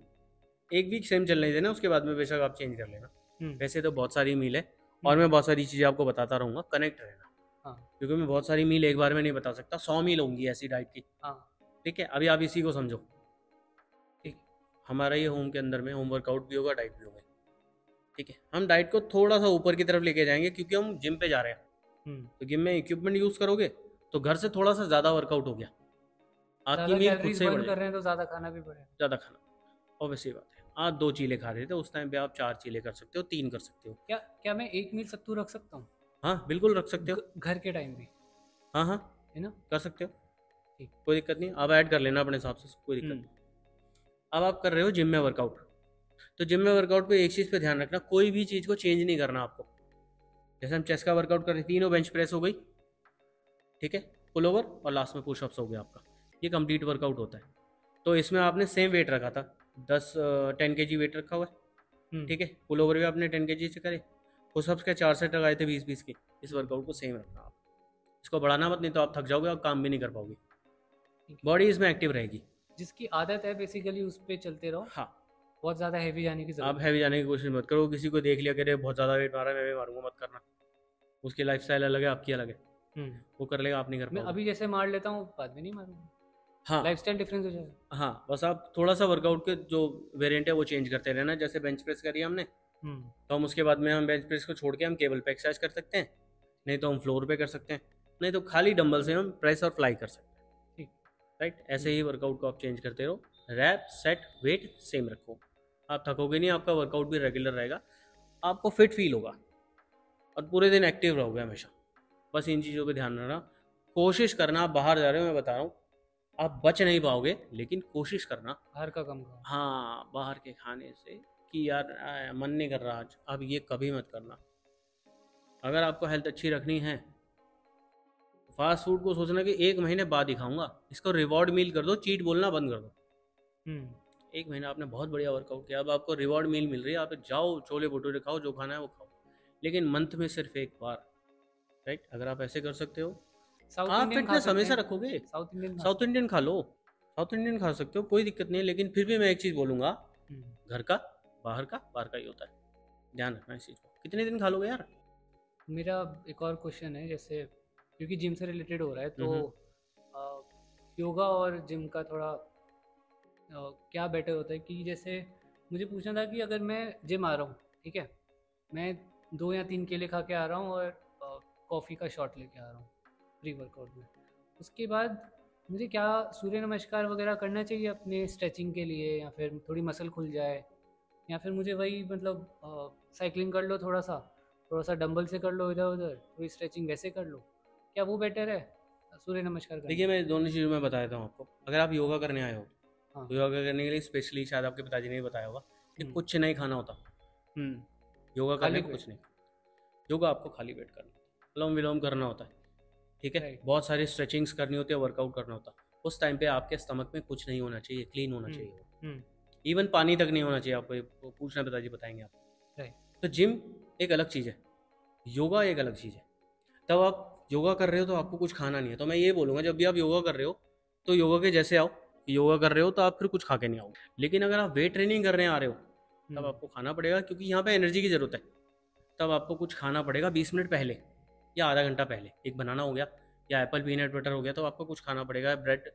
एक वीक सेम चलने देना, उसके बाद में बेशक आप चेंज कर लेना। वैसे तो बहुत सारी मील है और मैं बहुत सारी चीज़ें आपको बताता रहूँगा, कनेक्ट रहना। हाँ। क्योंकि मैं बहुत सारी मील एक बार में नहीं बता सकता, 100 मील होंगी ऐसी डाइट की। हाँ। ठीक है, अभी आप इसी को समझो। ठीक। हमारा ये होम के अंदर में होम वर्कआउट भी होगा, डाइट भी होगा। ठीक है, हम डाइट को थोड़ा सा ऊपर की तरफ लेके जाएंगे क्योंकि हम जिम पे जा रहे हैं। तो जिम में इक्विपमेंट यूज़ करोगे तो घर से थोड़ा सा ज़्यादा वर्कआउट हो गया, आपकी ज़्यादा मील खुद कैलोरीज से ही बढ़ बर्न कर जाएगी। रहे हैं तो ज़्यादा खाना भी पड़ेगा। ज़्यादा खाना, ऑब्वियसली बात है। आप 2 चीले खा रहे थे उस टाइम पे, आप 4 चीले कर सकते हो, 3 कर सकते हो। क्या क्या मैं एक मील सत्तू रख सकता हूँ? हाँ बिल्कुल रख सकते हो। घर के टाइम भी हाँ हाँ, है ना? कर सकते हो, ठीक। कोई दिक्कत नहीं। आप ऐड कर लेना अपने हिसाब से, कोई दिक्कत नहीं। अब आप कर रहे हो जिम में वर्कआउट, तो जिम में वर्कआउट पे एक चीज़ पे ध्यान रखना, कोई भी चीज़ को चेंज नहीं करना आपको। जैसे हम चेस्ट का वर्कआउट कर रहे, तीनों बेंच प्रेस हो गई, ठीक है, पुल ओवर और लास्ट में पुशअप्स हो गया आपका, ये कंप्लीट वर्कआउट होता है। तो इसमें आपने सेम वेट रखा था, 10 10 kg वेट रखा हुआ है। ठीक है, पुल ओवर भी आपने 10 kg से करे, पुशअप्स के 4 सेट लगाए थे 20-20 के। इस वर्कआउट को सेम रखना आप, इसको बढ़ाना मत, नहीं तो आप थक जाओगे और काम भी नहीं कर पाओगे। बॉडी इसमें एक्टिव रहेगी। जिसकी आदत है बेसिकली उस पर चलते रहो। हाँ, बहुत ज़्यादा हैवी जाने की आप जरूरत हैवी जाने की कोशिश मत करो। किसी को देख लिया करे बहुत ज़्यादा वेट मारा है, मैं भी मारूंगा, मत करना। उसकी लाइफस्टाइल अलग है, आपकी अलग है। वो कर लेगा, आप नहीं कर मैं पाओगे। अभी जैसे मार लेता हूँ बाद में नहीं मारूंगा। हाँ, लाइफस्टाइल डिफरेंस हो जाएगा। हाँ, बस आप थोड़ा सा वर्कआउट के जो वेरिएंट है वो चेंज करते रहना। जैसे बेंच प्रेस करी हमने, तो हम उसके बाद में हम बेंच प्रेस को छोड़ के हम केबल पे एक्सरसाइज कर सकते हैं, नहीं तो हम फ्लोर पे कर सकते हैं, नहीं तो खाली डंबल से हम प्रेस और फ्लाई कर सकते हैं। ठीक। राइट, ऐसे ही वर्कआउट को आप चेंज करते रहो। रैप, सेट, वेट सेम रखो, आप थकोगे नहीं, आपका वर्कआउट भी रेगुलर रहेगा, आपको फिट फील होगा और पूरे दिन एक्टिव रहोगे हमेशा। बस इन चीज़ों पे ध्यान रखना, कोशिश करना। आप बाहर जा रहे हो, मैं बता रहा हूँ, आप बच नहीं पाओगे, लेकिन कोशिश करना। बाहर का कम खाओ। हाँ, बाहर के खाने से कि यार मन नहीं कर रहा आज, अब ये कभी मत करना। अगर आपको हेल्थ अच्छी रखनी है, फास्ट फूड को सोचना कि 1 महीने बाद ही खाऊंगा, इसको रिवॉर्ड मील कर दो, चीट बोलना बंद कर दो। 1 महीना आपने बहुत बढ़िया वर्कआउट किया, अब आपको रिवॉर्ड मील मिल रही है, आप जाओ छोले भटूरे खाओ, जो खाना है वो खाओ, लेकिन मंथ में सिर्फ एक बार। राइट, अगर आप ऐसे कर सकते हो, साउथ आप इंडियन खा फिटनेस सकते हमेशा हैं। रखोगे। साउथ इंडियन साउथ इंडियन खा लो, साउथ इंडियन खा सकते हो, कोई दिक्कत नहीं है, लेकिन फिर भी मैं एक चीज़ बोलूँगा, घर का बाहर का ही होता है, ध्यान रखना इस चीज़ को। कितने दिन खा लोगे यार? मेरा एक और क्वेश्चन है, जैसे क्योंकि जिम से रिलेटेड हो रहा है, तो योगा और जिम का थोड़ा क्या बेटर होता है कि जैसे मुझे पूछना था कि अगर मैं जिम आ रहा हूँ, ठीक है, मैं 2 या 3 केले खा के आ रहा हूँ और कॉफ़ी का शॉट लेके आ रहा हूँ प्री वर्कआउट में, उसके बाद मुझे क्या सूर्य नमस्कार वगैरह करना चाहिए अपने स्ट्रेचिंग के लिए, या फिर थोड़ी मसल खुल जाए, या फिर मुझे वही मतलब साइकिलिंग कर लो, थोड़ा सा डंबल से कर लो, इधर उधर थोड़ी स्ट्रेचिंग वैसे कर लो, क्या वो बेटर है सूर्य नमस्कार करने देखिए, से? मैं दोनों चीज़ों में बता देता हूँ आपको। अगर आप योगा करने आए हो हाँ। तो योगा करने के लिए स्पेशली शायद आपके पिताजी ने भी बताया होगा कि हम्म। कुछ नहीं खाना होता। हम्म। योगा करने खाली में पेट। कुछ नहीं, योगा आपको खाली पेट करना होता है, अनुलोम विलोम करना होता है, ठीक है, राइट। बहुत सारी स्ट्रेचिंग्स करनी होती है, वर्कआउट करना होता है। उस टाइम पे आपके स्टमक में कुछ नहीं होना चाहिए, क्लीन होना हम्म। चाहिए वो, हम्म। इवन पानी तक नहीं होना चाहिए आपको, ये पूछना पिताजी बताएंगे आपको। राइट। तो जिम एक अलग चीज़ है, योगा एक अलग चीज़ है। तब आप योगा कर रहे हो तो आपको कुछ खाना नहीं है, तो मैं ये बोलूँगा जब भी आप योगा कर रहे हो तो योगा के जैसे आओ। योगा कर रहे हो तो आप फिर कुछ खा के नहीं आओ, लेकिन अगर आप वेट ट्रेनिंग करने आ रहे हो तब हम्म। आपको खाना पड़ेगा, क्योंकि यहाँ पे एनर्जी की ज़रूरत है। तब आपको कुछ खाना पड़ेगा 20 मिनट पहले या आधा घंटा पहले। एक बनाना हो गया या एप्पल पीनट बटर हो गया, तो आपको कुछ खाना पड़ेगा। ब्रेड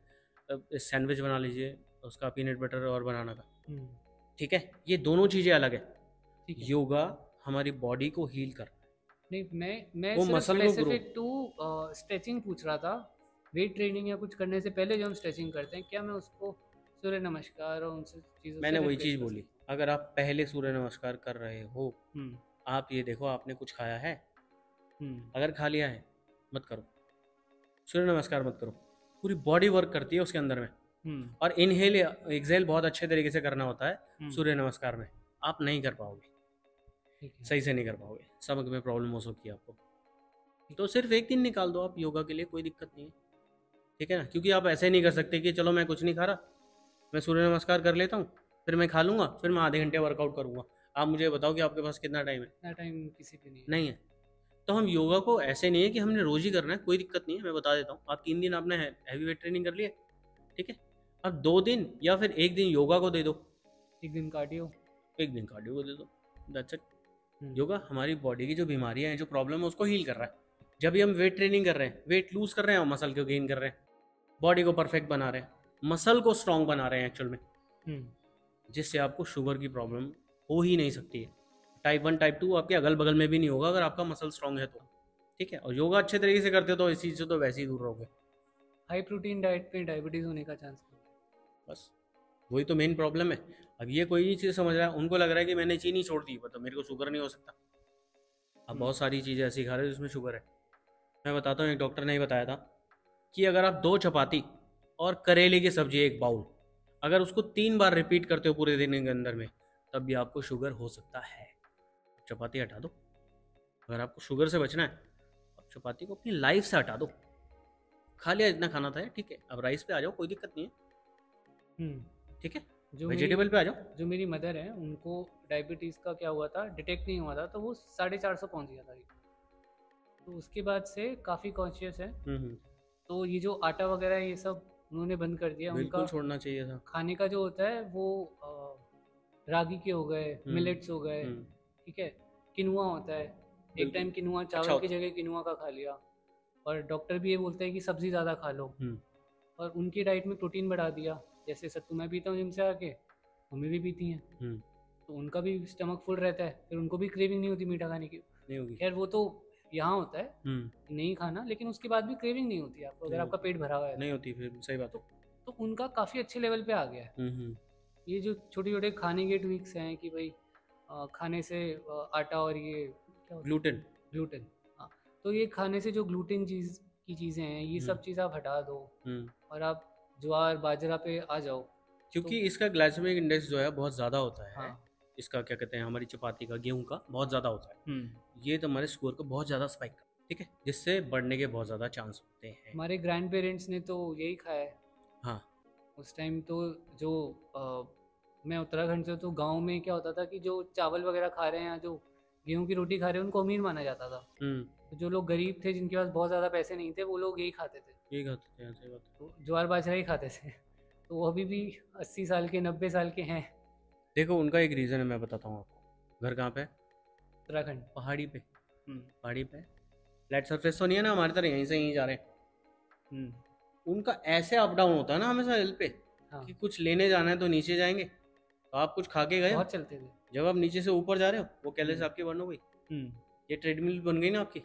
सैंडविच बना लीजिए उसका, पीनट बटर और बनाना का, हम्म। ठीक है। ये दोनों चीज़ें अलग है। ठीक है। योगा हमारी बॉडी को हील कर, नहीं, मैं वो सिर्फ मसल को ग्रो। स्पेसिफिक टू स्ट्रेचिंग पूछ रहा था। वेट ट्रेनिंग या कुछ करने से पहले जो हम स्ट्रेचिंग करते हैं, क्या मैं उसको सूर्य नमस्कार और उन सब चीज़ों से मैंने वही रिप्लेस चीज़ कर बोली, सकता अगर आप पहले सूर्य नमस्कार कर रहे हो, हूँ? आप ये देखो आपने कुछ खाया है, हम्म। अगर खा लिया है मत करो, सूर्य नमस्कार मत करो। पूरी बॉडी वर्क करती है उसके अंदर में। हम्म। और इनहेल एक्सेल बहुत अच्छे तरीके से करना होता है हम्म। सूर्य नमस्कार में। आप नहीं कर पाओगे, ठीक है। सही से नहीं कर पाओगे, स्टमक में प्रॉब्लम हो सकती है आपको। ठीक तो है। सिर्फ एक दिन निकाल दो आप योगा के लिए, कोई दिक्कत नहीं है, ठीक है ना। क्योंकि आप ऐसे नहीं कर सकते कि चलो मैं कुछ नहीं खा रहा, मैं सूर्य नमस्कार कर लेता हूँ, फिर मैं खा लूँगा, फिर मैं आधे घंटे वर्कआउट करूँगा। आप मुझे बताओ कि आपके पास कितना टाइम है? इतना टाइम किसी पे नहीं है। नहीं है। तो हम योगा को ऐसे नहीं है कि हमने रोज ही करना है, कोई दिक्कत नहीं है। मैं बता देता हूँ, आप 3 दिन आपने हैवी वेट ट्रेनिंग कर लिया, ठीक है, अब 2 दिन या फिर एक दिन योगा को दे दो, एक दिन कार्डियो। एक दिन कार्डियो को दे दो, दैट्स इट। हम्म। योगा हमारी बॉडी की जो बीमारियां हैं, जो प्रॉब्लम है, उसको हील कर रहा है। जब भी हम वेट ट्रेनिंग कर रहे हैं, वेट लूज कर रहे हैं और मसल को गेन कर रहे हैं, बॉडी को परफेक्ट बना रहे हैं, मसल को स्ट्रांग बना रहे हैं एक्चुअल में, हम्म। जिससे आपको शुगर की प्रॉब्लम हो ही नहीं सकती है। टाइप 1 टाइप 2 आपके अगल बगल में भी नहीं होगा अगर आपका मसल स्ट्रांग है तो, ठीक है। और योगा अच्छे तरीके से करते हो तो इस चीज़ से तो वैसे ही दूर रहोगे। हाई प्रोटीन डाइट पे डायबिटीज़ होने का चांस है। बस वही तो मेन प्रॉब्लम है। अब ये कोई नहीं चीज़ समझ रहा है, उनको लग रहा है कि मैंने चीनी छोड़ दी तो मेरे को शुगर नहीं हो सकता। अब हम्म। बहुत सारी चीज़ें ऐसी खा रहे हो जिसमें शुगर है। मैं बताता हूँ, एक डॉक्टर ने ही बताया था कि अगर आप 2 चपाती और करेले की सब्जी 1 बाउल, अगर उसको 3 बार रिपीट करते हो पूरे दिन के अंदर में, तब भी आपको शुगर हो सकता है। चपाती हटा दो, अगर आपको शुगर से बचना है आप चपाती को अपनी लाइफ से हटा दो। खा लिया जितना खाना था, ठीक है, अब राइस पे आ जाओ, कोई दिक्कत नहीं है, हम्म। ठीक है, जो मेरी वेजिटेबल पे आ जाओ। जो मेरी मदर है, उनको डायबिटीज़ का क्या हुआ था, डिटेक्ट नहीं हुआ था, तो वो 450 पहुंच गया था। तो उसके बाद से काफ़ी कॉन्शियस है। हम्म। तो ये जो आटा वगैरह है, ये सब उन्होंने बंद कर दिया। उनका बिल्कुल छोड़ना चाहिए था। खाने का जो होता है वो रागी के हो गए, हम्म। मिलेट्स हो गए, हम्म। ठीक है, किनुआ होता है। एक बिल्कुल टाइम किनुआ, अच्छा चावल की होता जगह किनुआ का खा लिया। और डॉक्टर भी ये बोलते हैं कि सब्ज़ी ज़्यादा खा लो। है। और उनकी डाइट में प्रोटीन बढ़ा दिया। जैसे सत्तू मैं पीता हूँ जिम से आके, मम्मी भी पीती हैं, हम्म। तो उनका भी स्टमक फुल रहता है, फिर उनको भी क्रेविंग नहीं होती मीठा खाने की। नहीं होगी। खैर वो तो यहाँ होता है हम्म। नहीं खाना, लेकिन उसके बाद भी क्रेविंग नहीं होती आपको अगर नहीं आपका होती, पेट भरा हुआ है नहीं होती, फिर सही बात तो। है। तो उनका काफ़ी अच्छे लेवल पे आ गया है। हम्म। ये जो छोटे छोटे खाने के ट्विक्स हैं कि भाई खाने से आटा और ये क्या होता है, ग्लूटेन। ग्लूटेन। हाँ, तो ये खाने से जो ग्लूटेन चीज़ की चीज़ें हैं, ये हम्म। सब चीज़ आप हटा दो हम्म। और आप ज्वार बाजरा पे आ जाओ। तो क्योंकि इसका ग्लाइसेमिक इंडेक्स जो है बहुत ज़्यादा होता है, हाँ। इसका क्या कहते हैं, हमारी चपाती का, गेहूं का बहुत ज़्यादा होता है। हम्म। ये तो हमारे शुगर को बहुत ज़्यादा स्पाइक कर, ठीक है, जिससे बढ़ने के बहुत ज़्यादा चांस होते हैं। हमारे ग्रैंड पेरेंट्स ने तो यही खाया है हाँ। उस टाइम तो। जो मैं उत्तराखंड से, तो गांव में क्या होता था कि जो चावल वगैरह खा रहे हैं या जो गेहूं की रोटी खा रहे हैं, उनको अमीर माना जाता था। हम्म। तो जो लोग गरीब थे, जिनके पास बहुत ज़्यादा पैसे नहीं थे, वो लोग यही खाते थे, ये खाते हैं, सही बात है। तो ज्वार बाजरा ही खाते थे। तो वो अभी भी 80 साल के, 90 साल के हैं। देखो उनका एक रीज़न है, मैं बताता हूँ आपको। घर कहाँ पे है? उत्तराखंड। पहाड़ी पे। हम्म। पहाड़ी पे फ्लैट सरफेस तो नहीं है ना हमारी तरह, यहीं से यहीं जा रहे हैं। हम्म। उनका ऐसे अप डाउन होता है ना हमेशा हिल पे, हाँ, कि कुछ लेने जाना है तो नीचे जाएंगे, तो आप कुछ खा के गए हो, बहुत चलते थे। जब आप नीचे से ऊपर जा रहे हो वो कैलोरीज हम्म। आपकी बर्न हो गई। हम्म। ये ट्रेडमिल बन गई ना आपकी,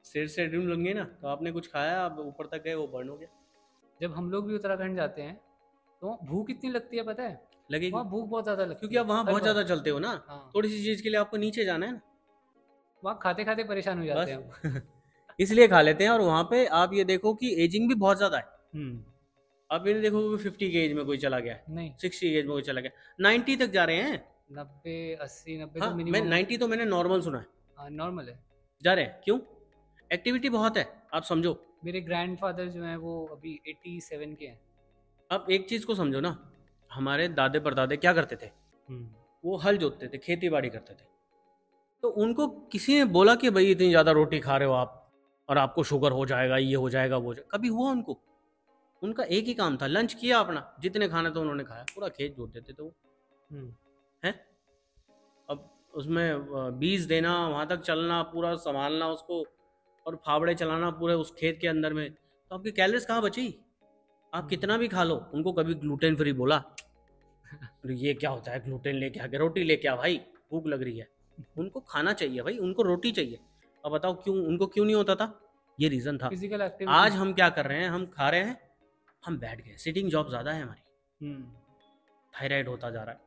स्ट्रेट ट्रेडमिल बन गई ना, तो आपने कुछ खाया, आप ऊपर तक गए, वो बर्न हो गया। जब हम लोग भी उत्तराखंड जाते हैं तो भूख इतनी लगती है, पता है, लगेगी, वहाँ भूख बहुत ज़्यादा लगती क्योंकि है आप वहाँ हर बहुत बार। ज़्यादा चलते हो ना, हाँ, थोड़ी सी चीज़ के लिए आपको नीचे जाना है ना, वहाँ खाते खाते परेशान हो जाते बस हैं हम। इसलिए खा लेते हैं। और वहाँ पे आप ये देखो कि एजिंग भी बहुत ज़्यादा है। हम्म। आप ये नहीं देखो कि 50 की एज में कोई चला गया है, नहीं, 60 की एज में कोई चला गया, 90 तक जा रहे हैं। 90, 80, 90 हाँ, तो मैं मिनिमम। 90 तो मैंने नॉर्मल सुना है, हाँ, नॉर्मल है। जा रहे हैं। क्यों? एक्टिविटी बहुत है, आप समझो। मेरे ग्रैंडफादर जो हैं वो अभी 87 के हैं। अब एक चीज़ को समझो ना, हमारे दादे परदादे क्या करते थे? हम्म। वो हल जोतते थे, खेती बाड़ी करते थे। तो उनको किसी ने बोला कि भाई इतनी ज़्यादा रोटी खा रहे हो आप और आपको शुगर हो जाएगा, ये हो जाएगा, वो हो जाएगा? कभी हुआ उनको? उनका एक ही काम था, लंच किया अपना, जितने खाना था उन्होंने खाया, पूरा खेत जोत देते थे वो। हम्म। हैं? अब उसमें बीज देना, वहां तक चलना, पूरा संभालना उसको, और फावड़े चलाना पूरे उस खेत के अंदर में, तो आपकी कैलोरीज कहाँ बची? आप कितना भी खा लो। उनको कभी ग्लूटेन फ्री बोला? अरे ये क्या होता है ग्लूटेन लेके आके? रोटी लेके आ भाई, भूख लग रही है। उनको खाना चाहिए भाई, उनको रोटी चाहिए। अब बताओ क्यों उनको क्यों नहीं होता था? ये रीजन था। फिजिकल आज एक्टिविटी। हम क्या कर रहे हैं? हम खा रहे हैं, हम बैठ गए, सिटिंग जॉब ज़्यादा है हमारी, हम्म। थायराइड होता जा रहा है,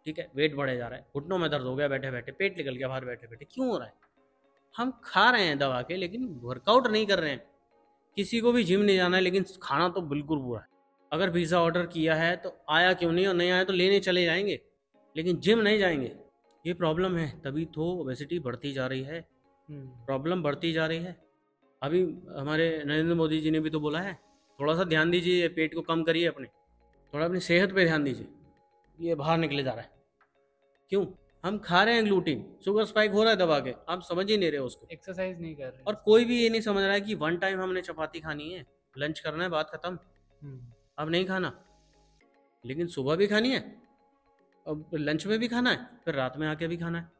ठीक है, वेट बढ़े जा रहा है, घुटनों में दर्द हो गया बैठे बैठे, पेट निकल गया बाहर बैठे बैठे। क्यों हो रहा है? हम खा रहे हैं दवा के, लेकिन वर्कआउट नहीं कर रहे हैं। किसी को भी जिम नहीं जाना है, लेकिन खाना तो बिल्कुल बुरा है। अगर पिज़्ज़ा ऑर्डर किया है तो आया क्यों नहीं, और नहीं आया तो लेने चले जाएंगे, लेकिन जिम नहीं जाएंगे। ये प्रॉब्लम है, तभी तो ओबेसिटी बढ़ती जा रही है, हम्म। प्रॉब्लम बढ़ती जा रही है। अभी हमारे नरेंद्र मोदी जी ने भी तो बोला है, थोड़ा सा ध्यान दीजिए, पेट को कम करिए अपने, थोड़ा अपनी सेहत पे ध्यान दीजिए। ये बाहर निकले जा रहा है। क्यों? हम खा रहे हैं ग्लूटीन, शुगर स्पाइक हो रहा है दबा के, आप समझ ही नहीं रहे उसको। एक्सरसाइज नहीं कर रहे और हैं। कोई भी ये नहीं समझ रहा है कि वन टाइम हमने चपाती खानी है, लंच करना है, बात खत्म। हम्म। अब नहीं खाना, लेकिन सुबह भी खानी है, अब लंच में भी खाना है, फिर रात में आके भी खाना है।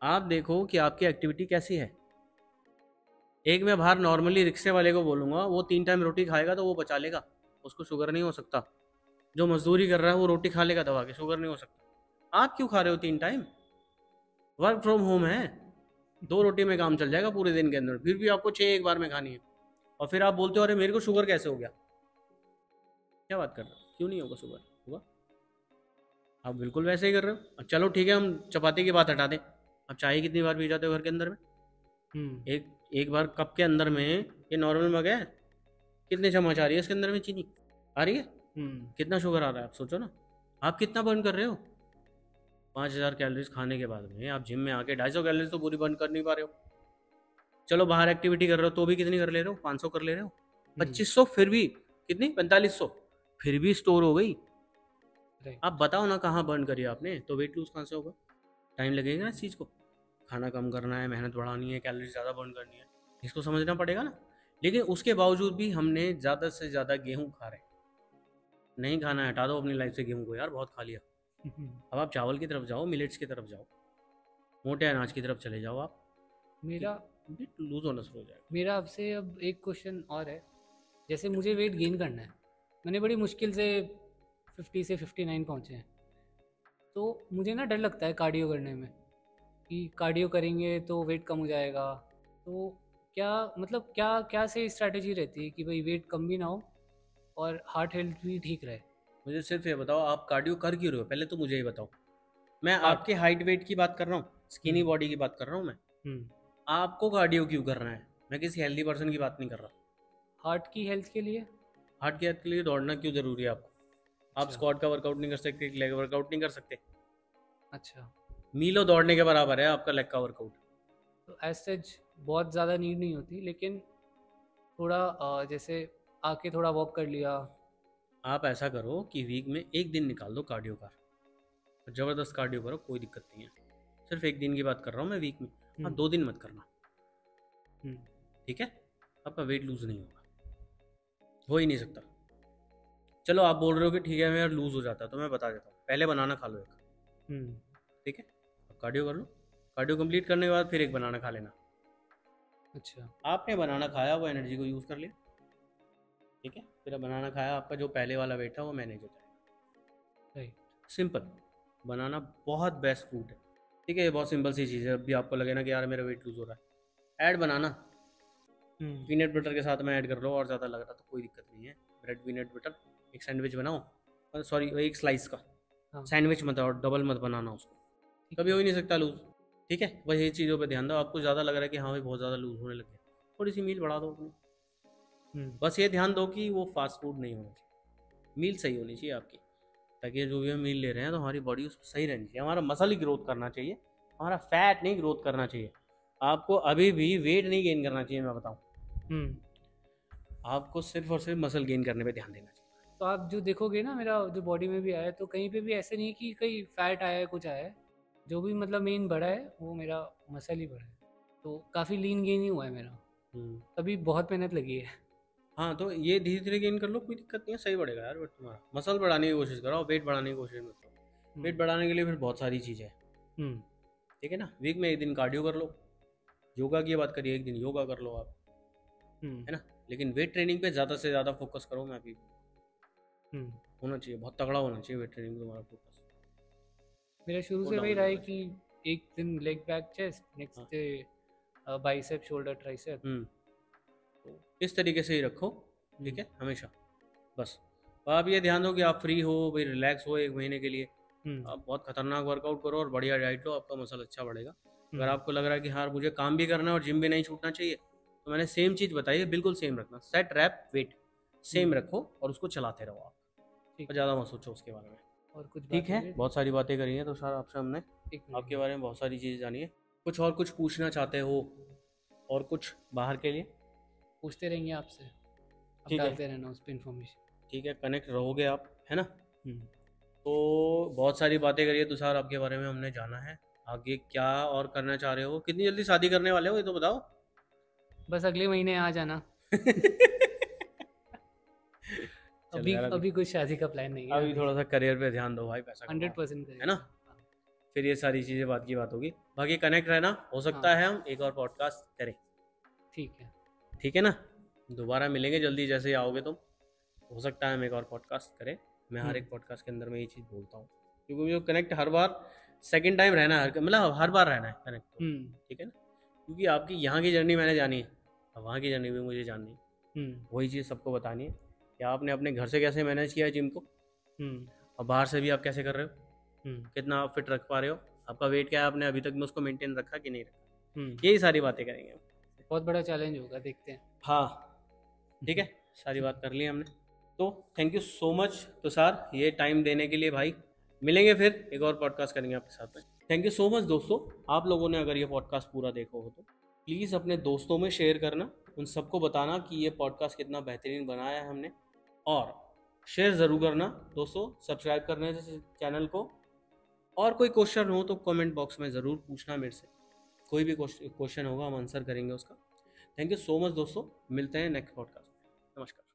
आप देखो कि आपकी एक्टिविटी कैसी है। एक मैं बाहर नॉर्मली रिक्शे वाले को बोलूँगा, वो 3 टाइम रोटी खाएगा तो वो बचा लेगा, उसको शुगर नहीं हो सकता। जो मजदूरी कर रहा है वो रोटी खा लेगा दबा के, शुगर नहीं हो सकता। आप क्यों खा रहे हो 3 टाइम? वर्क फ्रॉम होम है, 2 रोटी में काम चल जाएगा पूरे दिन के अंदर, फिर भी आपको 6 एक बार में खानी है। और फिर आप बोलते हो अरे मेरे को शुगर कैसे हो गया? क्या बात कर रहे हो? क्यों नहीं होगा शुगर? होगा। आप बिल्कुल वैसे ही कर रहे हो। अब चलो ठीक है, हम चपाती की बात हटा दें। अब चाय कितनी बार पी जाते हो घर के अंदर में? हम्म। एक एक बार कप के अंदर में, ये नॉर्मल मग है, कितने चम्मच आ रही है इसके अंदर में चीनी? आ रही है? हम्म। कितना शुगर आ रहा है आप सोचो ना। आप कितना बर्न कर रहे हो? 5000 कैलोरीज खाने के बाद में आप जिम में आके 250 कैलोरीज तो पूरी बर्न कर नहीं पा रहे हो। चलो बाहर एक्टिविटी कर रहे हो तो भी कितनी कर ले रहे हो? 500 कर ले रहे हो, 2500, फिर भी कितनी, 4500, फिर भी स्टोर हो गई। राइट। आप बताओ ना कहाँ बर्न करी आपने, तो वेट लूज कहाँ से होगा? टाइम लगेगा ना इस चीज़ को। खाना कम करना है, मेहनत बढ़ानी है, कैलोरी ज़्यादा बर्न करनी है, इसको समझना पड़ेगा ना। लेकिन उसके बावजूद भी हमने ज़्यादा से ज़्यादा गेहूँ खा रहे हैं। नहीं खाना है, हटा दो अपनी लाइफ से गेहूँ को यार, बहुत खा लिया। अब आप चावल की तरफ जाओ, मिलेट्स की तरफ जाओ, मोटे अनाज की तरफ चले जाओ आप, मेरा वेट लूज होना शुरू हो जाएगा। मेरा आपसे अब एक क्वेश्चन और है। जैसे मुझे वेट गेन करना है, मैंने बड़ी मुश्किल से 50 से 59 पहुँचे हैं, तो मुझे ना डर लगता है कार्डियो करने में, कि कार्डियो करेंगे तो वेट कम हो जाएगा। तो क्या मतलब क्या क्या सही स्ट्रैटेजी रहती है कि भाई वेट कम भी ना हो और हार्ट हेल्थ भी ठीक रहे? मुझे सिर्फ ये बताओ, आप कार्डियो कर क्यों रहे हो? पहले तो मुझे ये बताओ। मैं हार्ट। आपके हाइट वेट की बात कर रहा हूँ, स्किनी हम्म। बॉडी की बात कर रहा हूँ मैं। हम्म। आपको कार्डियो क्यों करना है? मैं किसी हेल्दी पर्सन की बात नहीं कर रहा। हार्ट की हेल्थ के लिए। हार्ट की हेल्थ के लिए दौड़ना क्यों जरूरी है आपको? आप अच्छा। स्क्वाट का वर्कआउट नहीं कर सकते, लेग वर्कआउट नहीं कर सकते? अच्छा। मीलों दौड़ने के बराबर है आपका लेग का वर्कआउट। तो एज सच बहुत ज़्यादा नीड नहीं होती, लेकिन थोड़ा जैसे आके थोड़ा वॉक कर लिया। आप ऐसा करो कि वीक में एक दिन निकाल दो कार्डियो का, ज़बरदस्त कार्डियो करो, कोई दिक्कत नहीं है। सिर्फ एक दिन की बात कर रहा हूँ मैं वीक में। हाँ, हम्म। 2 दिन मत करना, हम्म। ठीक है? आपका वेट लूज नहीं होगा, हो ही नहीं सकता। चलो आप बोल रहे हो कि ठीक है मेरा लूज हो जाता है, तो मैं बता देता हूँ, पहले बनाना खा लो एक, हम्म। ठीक है? अब कार्डियो कर लो, कार्डियो कंप्लीट करने के बाद फिर एक बनाना खा लेना। अच्छा। आपने बनाना खाया, वो एनर्जी को यूज़ कर लिया, ठीक है? फिर अब बनाना खाया, आपका जो पहले वाला वेट था वो मैनेज हो जाएगा। राइट। सिंपल। बनाना बहुत बेस्ट फूड है, ठीक है? ये बहुत सिंपल सी चीज़ है। अभी आपको लगे ना कि यार मेरा वेट लूज हो रहा है, ऐड बनाना, पीनट बटर के साथ में ऐड कर लो और ज़्यादा लग रहा तो कोई दिक्कत नहीं है। ब्रेड पीनट बटर एक सैंडविच बनाओ, सॉरी एक स्लाइस का हाँ। सैंडविच मत और डबल मत बनाना उसको, कभी हो ही नहीं सकता लूज़। ठीक है, बस ये चीज़ों पे ध्यान दो। आपको ज़्यादा लग रहा है कि हाँ भाई बहुत ज़्यादा लूज़ होने लग गया, थोड़ी सी मील बढ़ा दो अपनी। बस ये ध्यान दो कि वो फास्ट फूड नहीं होना चाहिए, मील सही होनी चाहिए आपकी, ताकि जो भी हम मील ले रहे हैं तो हमारी बॉडी उस सही रहनी चाहिए। हमारा मसल ही ग्रोथ करना चाहिए, हमारा फैट नहीं ग्रोथ करना चाहिए। आपको अभी भी वेट नहीं गेन करना चाहिए, मैं बताऊँ। आपको सिर्फ और सिर्फ मसल गेन करने पे ध्यान देना चाहिए। तो आप जो देखोगे ना, मेरा जो बॉडी में भी आया है, तो कहीं पे भी ऐसे नहीं कि कहीं फैट आया है, कुछ आया है। जो भी मतलब मेन बढ़ा है वो मेरा मसल ही बढ़ा है, तो काफ़ी लीन गेन ही हुआ है मेरा। तभी बहुत मेहनत लगी है। हाँ, तो ये धीरे धीरे गेन कर लो, कोई दिक्कत नहीं है, सही बढ़ेगा यार। बट तुम्हारा मसल बढ़ाने की कोशिश करो, वेट बढ़ाने की कोशिश मत करो। वेट बढ़ाने के लिए फिर बहुत सारी चीज़ें हैं, ठीक है ना। वीक में एक दिन कार्डियो कर लो, योगा की बात करिए, एक दिन योगा कर लो आप, है ना। लेकिन वेट ट्रेनिंग पे ज़्यादा से ज़्यादा फोकस करो। मैं अभी होना चाहिए, बहुत तगड़ा होना चाहिए वेट ट्रेनिंग में तुम्हारा फोकस। मेरा शुरू से वही रहा है कि एक दिन leg back chest, next day bicep shoulder tricep. तो इस तरीके से ही रखो, ठीक है, हमेशा। बस आप ये ध्यान दो कि आप फ्री हो भाई, रिलैक्स हो एक महीने के लिए। आप बहुत खतरनाक वर्कआउट करो और बढ़िया डाइट लो, आपका मसल अच्छा बढ़ेगा। अगर आपको लग रहा है कि हाँ मुझे काम भी करना है और जिम भी नहीं छूटना चाहिए, तो मैंने सेम चीज़ बताई है, बिल्कुल सेम रखना। सेट रैप वेट सेम रखो और उसको चलाते रहो आप, और ज़्यादा मत सोचो उसके बारे में। और कुछ ठीक है, बहुत सारी बातें करी हैं तो सर आपसे हमने आपके बारे में बहुत सारी चीज़ें जानी है। कुछ और कुछ पूछना चाहते हो और कुछ बाहर के लिए पूछते रहेंगे आपसे, ठीक है, डालते रहना उस पर इन्फॉर्मेशन। ठीक है, कनेक्ट रहोगे आप, है ना। तो बहुत सारी बातें करिए तुषार, आपके बारे में हमने जाना है। आगे क्या और करना चाह रहे हो, कितनी जल्दी शादी करने वाले हो ये तो बताओ। बस अगले महीने आ जाना। अभी कुछ शादी का प्लान नहीं है। अभी थोड़ा सा करियर पे ध्यान दो भाई, पैसा 100% है ना। फिर ये सारी चीज़ें बात की बात होगी। बाकी कनेक्ट रहना, हो सकता है हम एक और पॉडकास्ट करें। ठीक है ना, दोबारा मिलेंगे जल्दी, जैसे ही आओगे तुम, हो सकता है हम एक और पॉडकास्ट करें। मैं हर एक पॉडकास्ट के अंदर में ये चीज़ बोलता हूँ, क्योंकि मुझे कनेक्ट हर बार सेकंड टाइम रहना है, मतलब हर बार रहना है कनेक्ट, ठीक है ना। क्योंकि आपकी यहाँ की जर्नी मैंने जानी है, और वहाँ की जर्नी भी मुझे जाननी है। वही चीज़ सबको बतानी है कि आपने अपने घर से कैसे मैनेज किया है जिम को, और बाहर से भी आप कैसे कर रहे हो, कितना आप फिट रख पा रहे हो, आपका वेट क्या है, आपने अभी तक में उसको मेंटेन रखा कि नहीं रखा। यही सारी बातें करेंगे। बहुत बड़ा चैलेंज होगा, देखते हैं। हाँ ठीक है, सारी बात कर ली हमने। तो thank you so much Tushar ये टाइम देने के लिए भाई। मिलेंगे फिर, एक और पॉडकास्ट करेंगे आपके साथ में। थैंक यू सो मच दोस्तों। आप लोगों ने अगर ये पॉडकास्ट पूरा देखा हो तो प्लीज़ अपने दोस्तों में शेयर करना, उन सबको बताना कि ये पॉडकास्ट कितना बेहतरीन बनाया है हमने, और शेयर ज़रूर करना दोस्तों, सब्सक्राइब करने से चैनल को। और कोई क्वेश्चन हो तो कमेंट बॉक्स में ज़रूर पूछना मेरे से, कोई भी क्वेश्चन होगा हम आंसर करेंगे उसका। थैंक यू सो मच दोस्तों, मिलते हैं नेक्स्ट पॉडकास्ट में। नमस्कार।